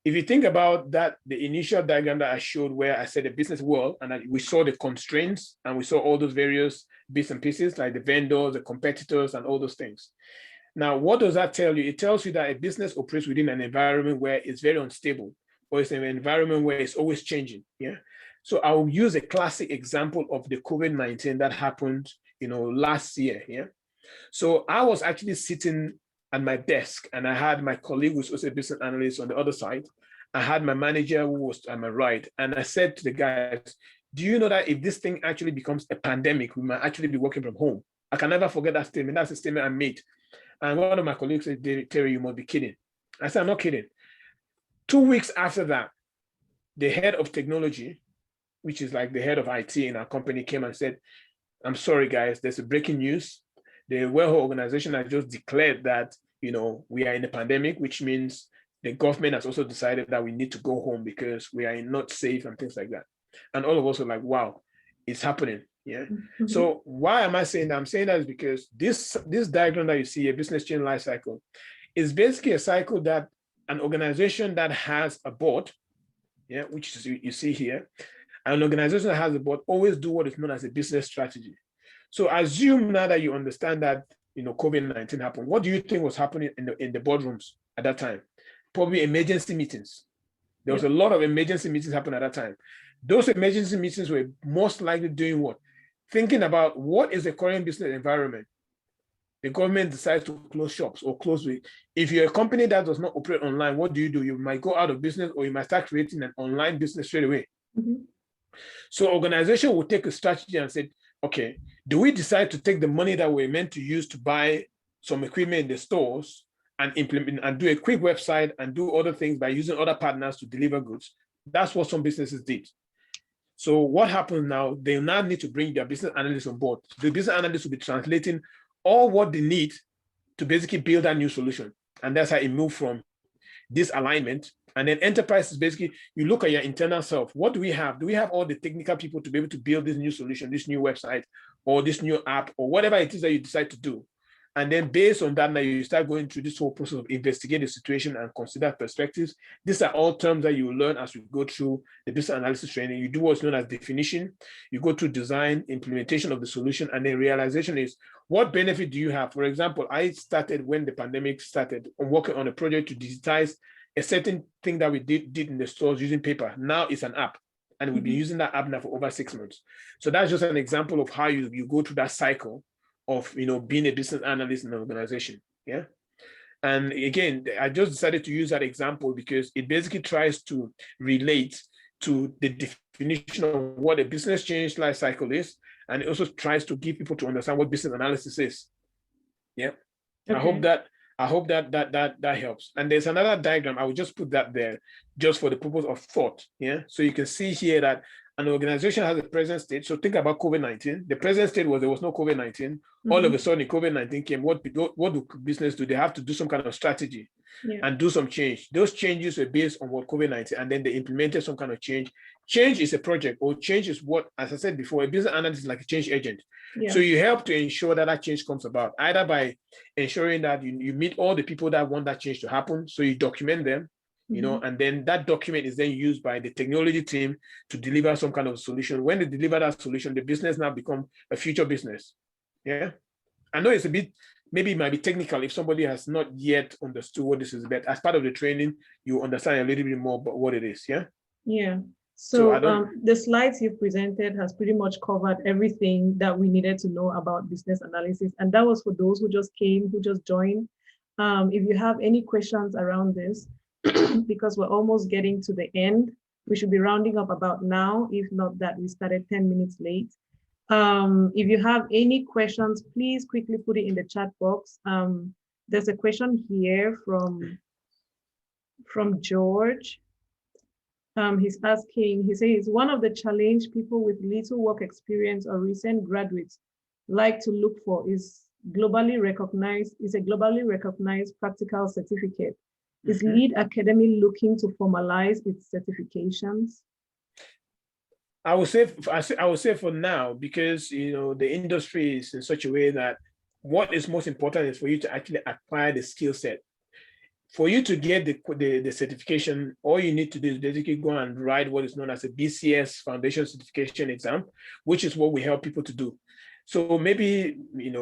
If you think about that, the initial diagram that I showed where I said the business world, and we saw the constraints and we saw all those various bits and pieces like the vendors, the competitors, and all those things. Now, what does that tell you? It tells you that a business operates within an environment where it's very unstable, or it's an environment where it's always changing. Yeah. So I'll use a classic example of the COVID-19 that happened, last year. Yeah. So I was actually sitting at my desk, and I had my colleague who's also a business analyst on the other side. I had my manager who was at my right. And I said to the guys, do you know that if this thing actually becomes a pandemic, we might actually be working from home? I can never forget that statement. That's a statement I made. And one of my colleagues said, Terry, you must be kidding. I said, I'm not kidding. 2 weeks after that, the head of technology, which is like the head of IT in our company, came and said, I'm sorry, guys, there's a breaking news. The World Health Organization has just declared that, we are in a pandemic, which means the government has also decided that we need to go home because we are not safe and things like that. And all of us are like, wow, it's happening. Yeah. Mm-hmm. So why am I saying that? I'm saying that is because this diagram that you see, a business change life cycle, is basically a cycle that an organization that has a board, yeah, which is, you see here, an organization that has a board always do what is known as a business strategy. So assume now that you understand that COVID-19 happened, what do you think was happening in the boardrooms at that time? Probably emergency meetings. There was a lot of emergency meetings happening at that time. Those emergency meetings were most likely doing what? Thinking about what is the current business environment. The government decides to close shops or close. If you're a company that does not operate online, what do? You might go out of business, or you might start creating an online business straight away. Mm-hmm. So organization will take a strategy and say, okay, do we decide to take the money that we're meant to use to buy some equipment in the stores and implement and do a quick website and do other things by using other partners to deliver goods? That's what some businesses did. So what happens now, they now need to bring their business analysts on board. The business analysts will be translating all what they need to basically build that new solution. And that's how it moved from this alignment. And then enterprise is basically, you look at your internal self. What do we have? Do we have all the technical people to be able to build this new solution, this new website, or this new app, or whatever it is that you decide to do? And then based on that, now you start going through this whole process of investigating the situation and consider perspectives. These are all terms that you learn as you go through the business analysis training. You do what's known as definition. You go through design, implementation of the solution, and then realization is, what benefit do you have? For example, I started when the pandemic started, working on a project to digitize a certain thing that we did in the stores using paper. Now it's an app, and we've been using that app now for over 6 months. So that's just an example of how you go through that cycle of being a business analyst in an organization. Yeah. And again, I just decided to use that example because it basically tries to relate to the definition of what a business change life cycle is, and it also tries to give people to understand what business analysis is. Yeah. Okay. I hope that helps. And there's another diagram. I will just put that there just for the purpose of thought. Yeah. So you can see here that an organization has a present state. So think about COVID-19. The present state was there was no COVID-19. Mm-hmm. All of a sudden, COVID-19 came. What do business do? They have to do some kind of strategy and do some change. Those changes were based on what COVID-19, and then they implemented some kind of change. Change is a project, or change is what, as I said before, a business analyst is like a change agent. Yeah. So you help to ensure that that change comes about, either by ensuring that you meet all the people that want that change to happen. So you document them. And then that document is then used by the technology team to deliver some kind of solution. When they deliver that solution, the business now become a future business. Yeah. I know it's a bit, maybe it might be technical if somebody has not yet understood what this is, but as part of the training, you understand a little bit more about what it is. Yeah. Yeah. So the slides you've presented has pretty much covered everything that we needed to know about business analysis. And that was for those who just came, who just joined. If you have any questions around this, because we're almost getting to the end, we should be rounding up about now, if not that we started 10 minutes late. If you have any questions, please quickly put it in the chat box. There's a question here from George. He's asking, he says, one of the challenge people with little work experience or recent graduates like to look for is a globally recognized practical certificate. Is Lead Academy looking to formalize its certifications? I would say for now, because the industry is in such a way that what is most important is for you to actually acquire the skill set. For you to get the certification, all you need to do is basically go and write what is known as a BCS Foundation Certification Exam, which is what we help people to do. So maybe,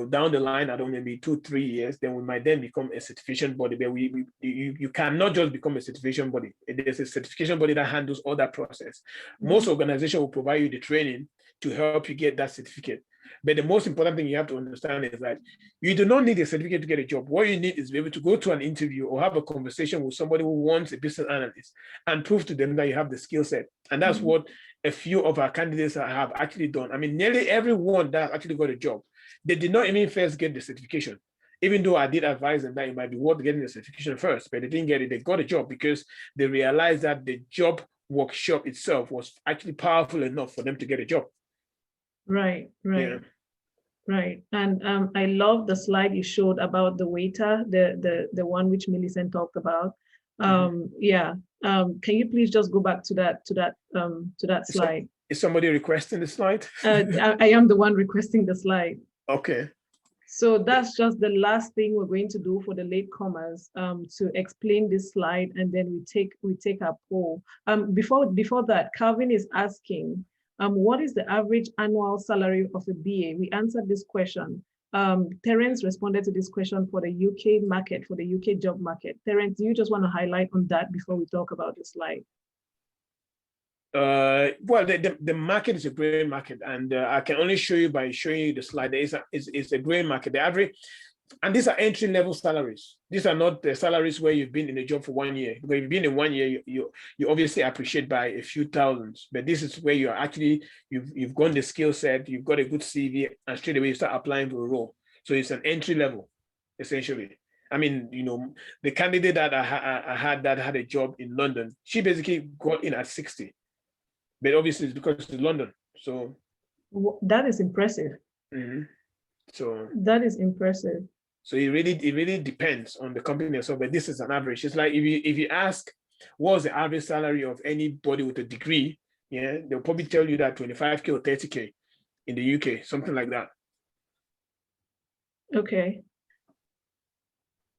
down the line, I don't know, maybe 2-3 years, then we might then become a certification body. But you cannot just become a certification body. There's a certification body that handles all that process. Mm-hmm. Most organizations will provide you the training to help you get that certificate. But the most important thing you have to understand is that you do not need a certificate to get a job. What you need is to be able to go to an interview or have a conversation with somebody who wants a business analyst and prove to them that you have the skill set. And that's what a few of our candidates have actually done. I mean, nearly everyone that actually got a job, they did not even first get the certification. Even though I did advise them that it might be worth getting the certification first, but they didn't get it. They got a job because they realized that the job workshop itself was actually powerful enough for them to get a job. Right. Right. And I love the slide you showed about the waiter, the one which Millicent talked about. Can you please just go back to that slide? Is somebody requesting the slide? I am the one requesting the slide. Okay. So that's just the last thing we're going to do for the latecomers, to explain this slide, and then we take our poll. Before that, Calvin is asking, what is the average annual salary of a BA? We answered this question. Terence responded to this question for the UK market, for the UK job market. Terence, do you just want to highlight on that before we talk about the slide? Well, the market is a great market, and I can only show you by showing you the slide. It's a great market. The average, and these are entry-level salaries. These are not the salaries where you've been in a job for 1 year. Because if you've been in 1 year, you obviously appreciate by a few thousands. But this is where you're actually, you've got the skill set, you've got a good CV, and straight away you start applying for a role. So it's an entry level, essentially. I mean, you know, the candidate that I had that had a job in London, she basically got in at 60. But obviously it's because it's London. So that is impressive. So that is impressive. So it really depends on the company itself, but this is an average. It's like if you ask what's the average salary of anybody with a degree, yeah, they'll probably tell you that 25K or 30K in the UK, something like that. Okay.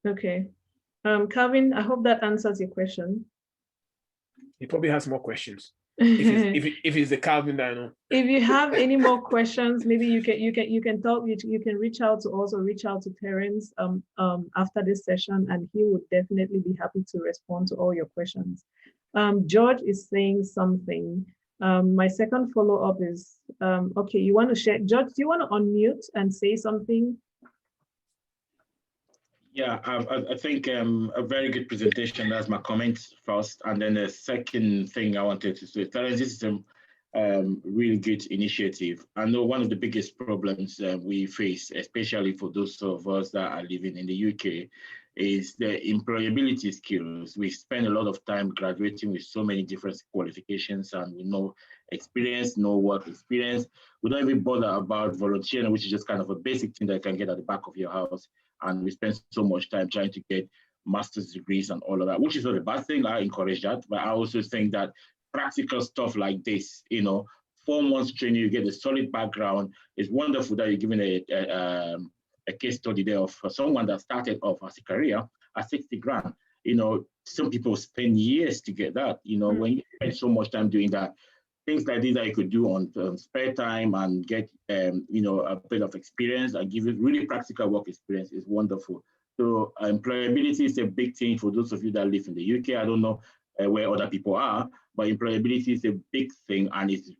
Okay. Calvin, I hope that answers your question. He probably has more questions. If it's the Calvin that I know. If you have any more questions, maybe you can talk. You can reach out to Terence after this session, and he would definitely be happy to respond to all your questions. George is saying something. My second follow-up is okay. You want to share, George? Do you want to unmute and say something? Yeah, I think a very good presentation. That's my comments first. And then the second thing I wanted to say, Terence, this is a really good initiative. I know one of the biggest problems we face, especially for those of us that are living in the UK, is the employability skills. We spend a lot of time graduating with so many different qualifications, and we know experience, no work experience. We don't even bother about volunteering, which is just kind of a basic thing that you can get at the back of your house. And we spend so much time trying to get master's degrees and all of that, which is not a bad thing. I encourage that. But I also think that practical stuff like this, 4 months training, you get a solid background. It's wonderful that you're given a case study there of someone that started off as a career at 60 grand. Some people spend years to get that. When you spend so much time doing that, things like this that you could do on spare time and get, a bit of experience and give you really practical work experience is wonderful. So employability is a big thing for those of you that live in the UK. I don't know where other people are, but employability is a big thing, and it's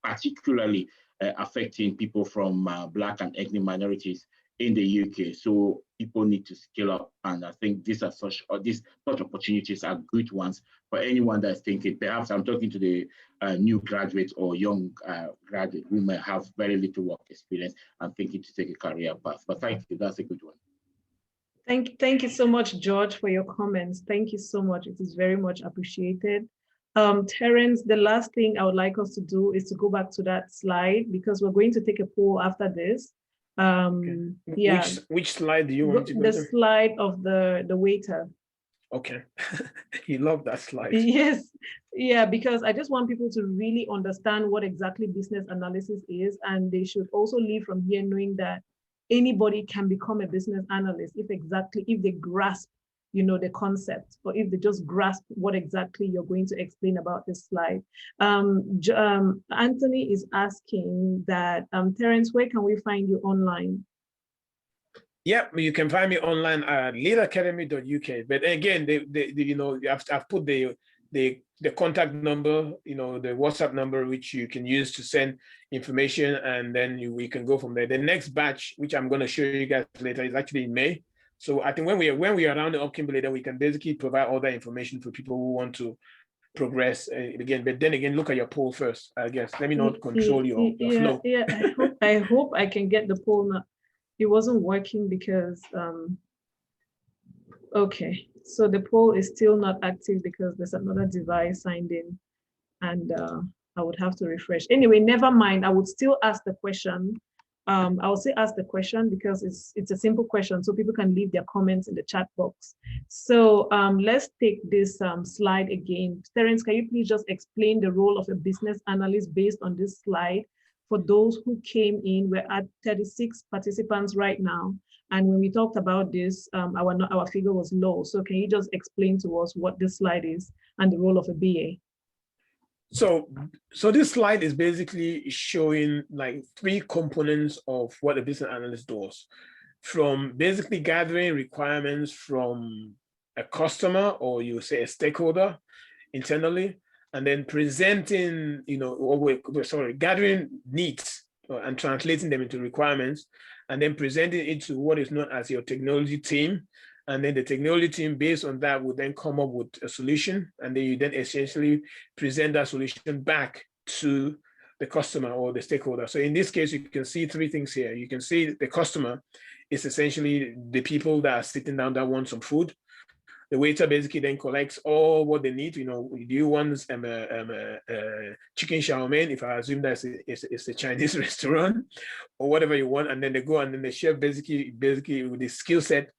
particularly affecting people from Black and ethnic minorities in the UK. So people need to scale up, and I think these opportunities are good ones for anyone that's thinking. Perhaps I'm talking to the new graduates or young graduate who may have very little work experience and thinking to take a career path. But thank you, that's a good one. Thank you so much, George, for your comments. Thank you so much. It is very much appreciated. Terence, the last thing I would like us to do is to go back to that slide, because we're going to take a poll after this. Okay. Yeah. Which slide do you want to go to? The slide of the waiter. Okay. You love that slide. Yes. Yeah, because I just want people to really understand what exactly business analysis is, and they should also leave from here knowing that anybody can become a business analyst if they grasp the concept, or if they just grasp what exactly you're going to explain about this slide. Anthony is asking that, Terence, where can we find you online? Yeah, you can find me online at leadacademy.uk. But again, I've put the contact number, the WhatsApp number, which you can use to send information, and then we can go from there. The next batch, which I'm going to show you guys later, is actually in May. So I think when we are around the up, Kimberly, then we can basically provide all that information for people who want to progress again. But then again, look at your poll first, I guess. Let me not control your flow. Yeah, I hope I can get the poll now. It wasn't working because, okay. So the poll is still not active because there's another device signed in, and I would have to refresh. Anyway, never mind. I would still ask the question. I will still ask the question because it's a simple question, so people can leave their comments in the chat box. So let's take this slide again. Terence, can you please just explain the role of a business analyst based on this slide? For those who came in, we're at 36 participants right now. And when we talked about this, our figure was low. So can you just explain to us what this slide is and the role of a BA? So this slide is basically showing like three components of what a business analyst does, from basically gathering requirements from a customer, or you say a stakeholder internally, and then presenting, gathering needs and translating them into requirements, and then presenting it to what is known as your technology team. And then the technology team, based on that, will then come up with a solution. And then you then essentially present that solution back to the customer or the stakeholder. So in this case, you can see three things here. You can see the customer is essentially the people that are sitting down that want some food. The waiter basically then collects all what they need. Do you want chicken chow mein? If I assume that it's a Chinese restaurant, or whatever you want, and then they go, and then the chef basically with the skill set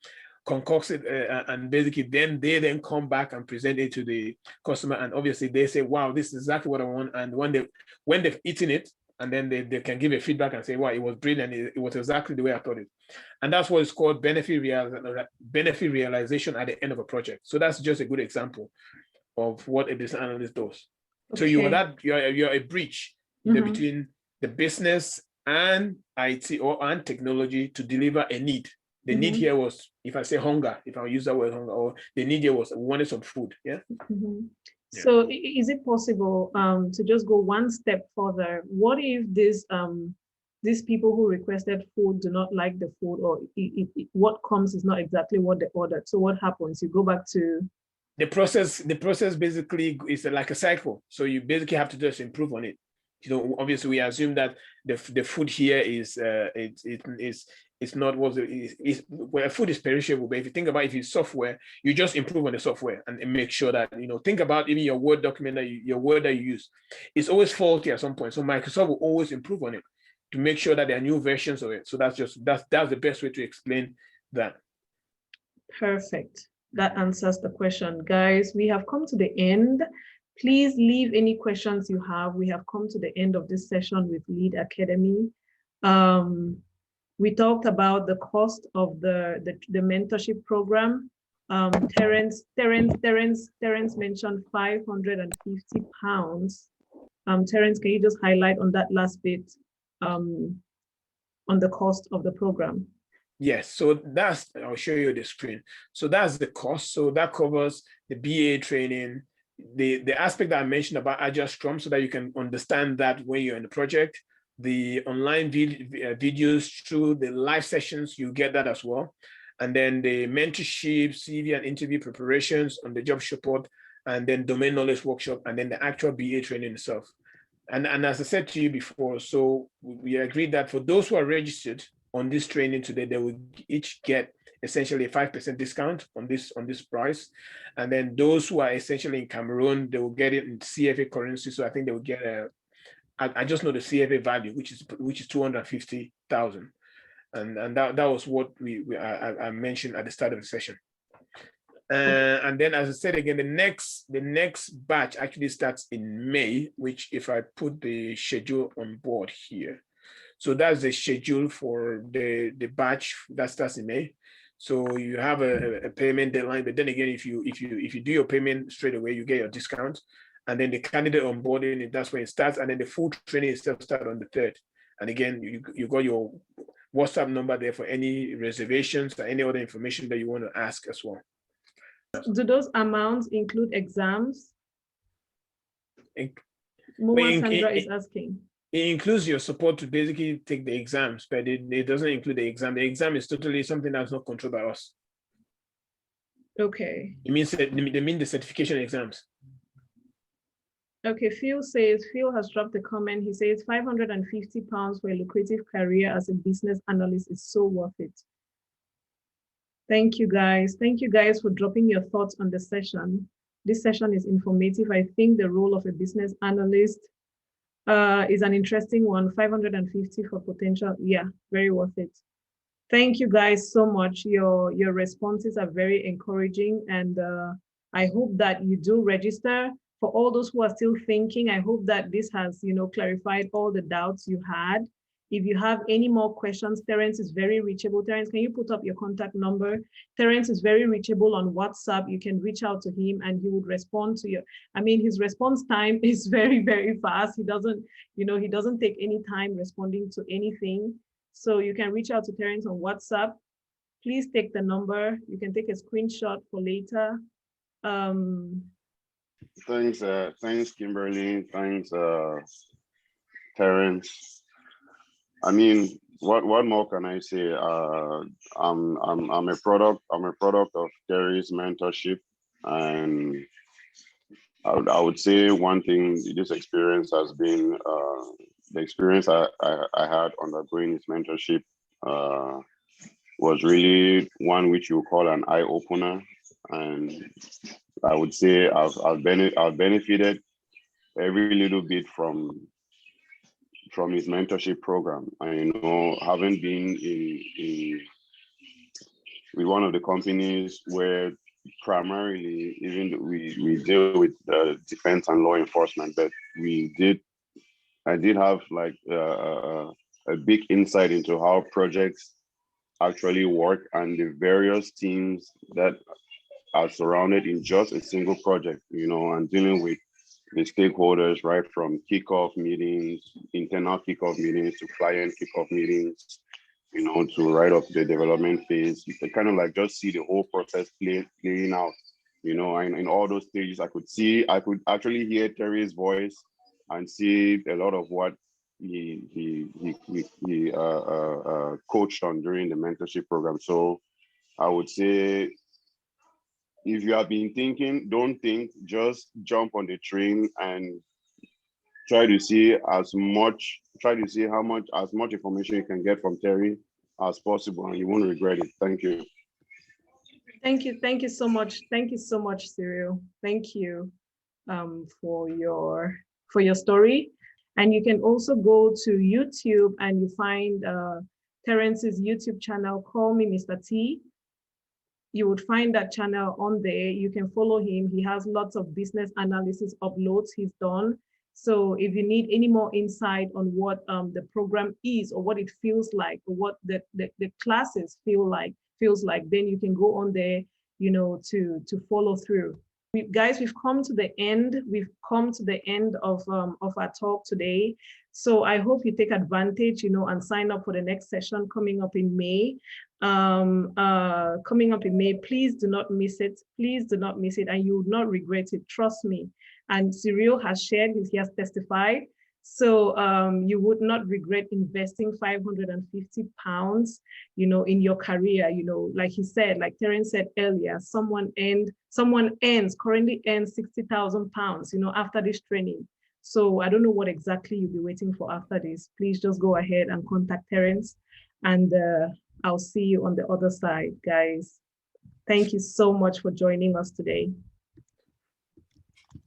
concocts it, and basically then they come back and present it to the customer, and obviously they say, wow, this is exactly what I want. And when they've eaten it, and then they can give a feedback and say, wow, it was brilliant, it was exactly the way I thought it. And that's what is called benefit realization at the end of a project. So that's just a good example of what a business analyst does. Okay. So you're a bridge between the business and IT and technology to deliver a need. The need here was, if I say hunger, if I use that word hunger, or the need here was wanted some food. Yeah. Yeah. So is it possible to just go one step further? What if these people who requested food do not like the food, or what comes is not exactly what they ordered? So what happens? You go back to the process. The process basically is like a cycle. So you basically have to just improve on it. Obviously we assume that the food here is it's not what where food is perishable. But if you think about if it's software, you just improve on the software and make sure that, think about even your Word document your Word that you use, it's always faulty at some point. So Microsoft will always improve on it to make sure that there are new versions of it. So that's the best way to explain that. Perfect. That answers the question. Guys, we have come to the end. Please leave any questions you have. We have come to the end of this session with Lead Academy. We talked about the cost of the mentorship program. Terence mentioned £550. Terence, can you just highlight on that last bit on the cost of the program? Yes, so I'll show you the screen. So that's the cost. So that covers the BA training, the aspect that I mentioned about Agile Scrum, so that you can understand that when you're in the project. The online videos through the live sessions, you get that as well. And then the mentorship, CV and interview preparations on the job support, and then domain knowledge workshop, and then the actual BA training itself. And as I said to you before, so we agreed that for those who are registered on this training today, they will each get essentially a 5% discount on this price. And then those who are essentially in Cameroon, they will get it in CFA currency. So I think they will get I just know the CFA value, which is 250,000, and that was what I mentioned at the start of the session. And then, as I said again, the next batch actually starts in May, which, if I put the schedule on board here, so that's the schedule for the batch that starts in May. So you have a payment deadline, but then again, if you do your payment straight away, you get your discount. And then the candidate onboarding, that's when it starts. And then the full training itself starts on the 3rd. And again, you got your WhatsApp number there for any reservations or any other information that you want to ask as well. Do those amounts include exams? Sandra is asking. It includes your support to basically take the exams, but it doesn't include the exam. The exam is totally something that's not controlled by us. Okay. It means that they mean the certification exams. Okay, Phil has dropped a comment. He says £550 for a lucrative career as a business analyst is so worth it. Thank you, guys. Thank you, guys, for dropping your thoughts on the session. This session is informative. I think the role of a business analyst is an interesting one. 550 for potential. Yeah, very worth it. Thank you, guys, so much. Your responses are very encouraging, and I hope that you do register. For all those who are still thinking, I hope that this has, clarified all the doubts you had. If you have any more questions, Terence is very reachable. Terence, can you put up your contact number? Terence is very reachable on WhatsApp. You can reach out to him and he would respond to you. I mean, his response time is very, very fast. He doesn't, he doesn't take any time responding to anything. So you can reach out to Terence on WhatsApp. Please take the number. You can take a screenshot for later. Thanks, Kimberly. Thanks, Terence. I mean, what more can I say? I'm a product of Terry's mentorship, and I would say one thing this experience has been the experience I had undergoing his mentorship was really one which you call an eye opener, and I would say I've benefited every little bit from his mentorship program. I having been in with one of the companies where primarily even we deal with defense and law enforcement, but I did have like a big insight into how projects actually work and the various teams that are surrounded in just a single project, and dealing with the stakeholders, right from kickoff meetings, internal kickoff meetings to client kickoff meetings, to right up the development phase. You can kind of like just see the whole process playing out, and in all those stages, I could actually hear Terry's voice and see a lot of what he coached on during the mentorship program. So I would say, if you have been thinking, don't think, just jump on the train and try to see as much information you can get from Terry as possible, and you won't regret it. Thank you. Thank you so much. Thank you so much, Cyril. Thank you for your story. And you can also go to YouTube and you find Terence's YouTube channel, Call Me Mr. T. You would find that channel on there. You can follow him. He has lots of business analysis uploads he's done. So if you need any more insight on what the program is or what it feels like, or what the classes feels like, then you can go on there, to follow through. Guys, we've come to the end. We've come to the end of our talk today. So I hope you take advantage, and sign up for the next session coming up in May. Please do not miss it. Please do not miss it, and you will not regret it. Trust me. And Cyril has shared, he has testified. So you would not regret investing 550 pounds, in your career. Like he said, like Terence said earlier, someone currently earns 60,000 pounds, after this training. So I don't know what exactly you'll be waiting for after this. Please just go ahead and contact Terence, and I'll see you on the other side, guys. Thank you so much for joining us today.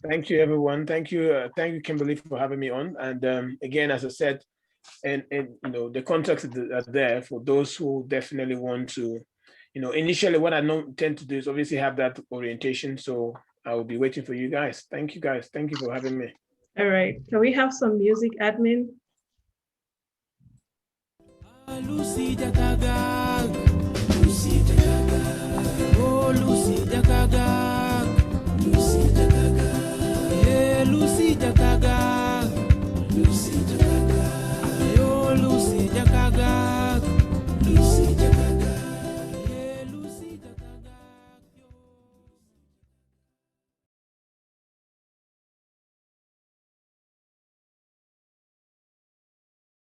Thank you, everyone. Thank you, Kimberly, for having me on. And again, as I said, and the contacts are there for those who definitely want to. Initially, what I tend to do is obviously have that orientation. So I will be waiting for you guys. Thank you, guys. Thank you for having me. All right. Can we have some music, admin? Lucy Dakagag, Lucy Dakagag, oh Lucy Dakagag, Lucy Dakagag, yeah Lucy Dakagag, Lucy Dakagag, oh Lucy Dakagag.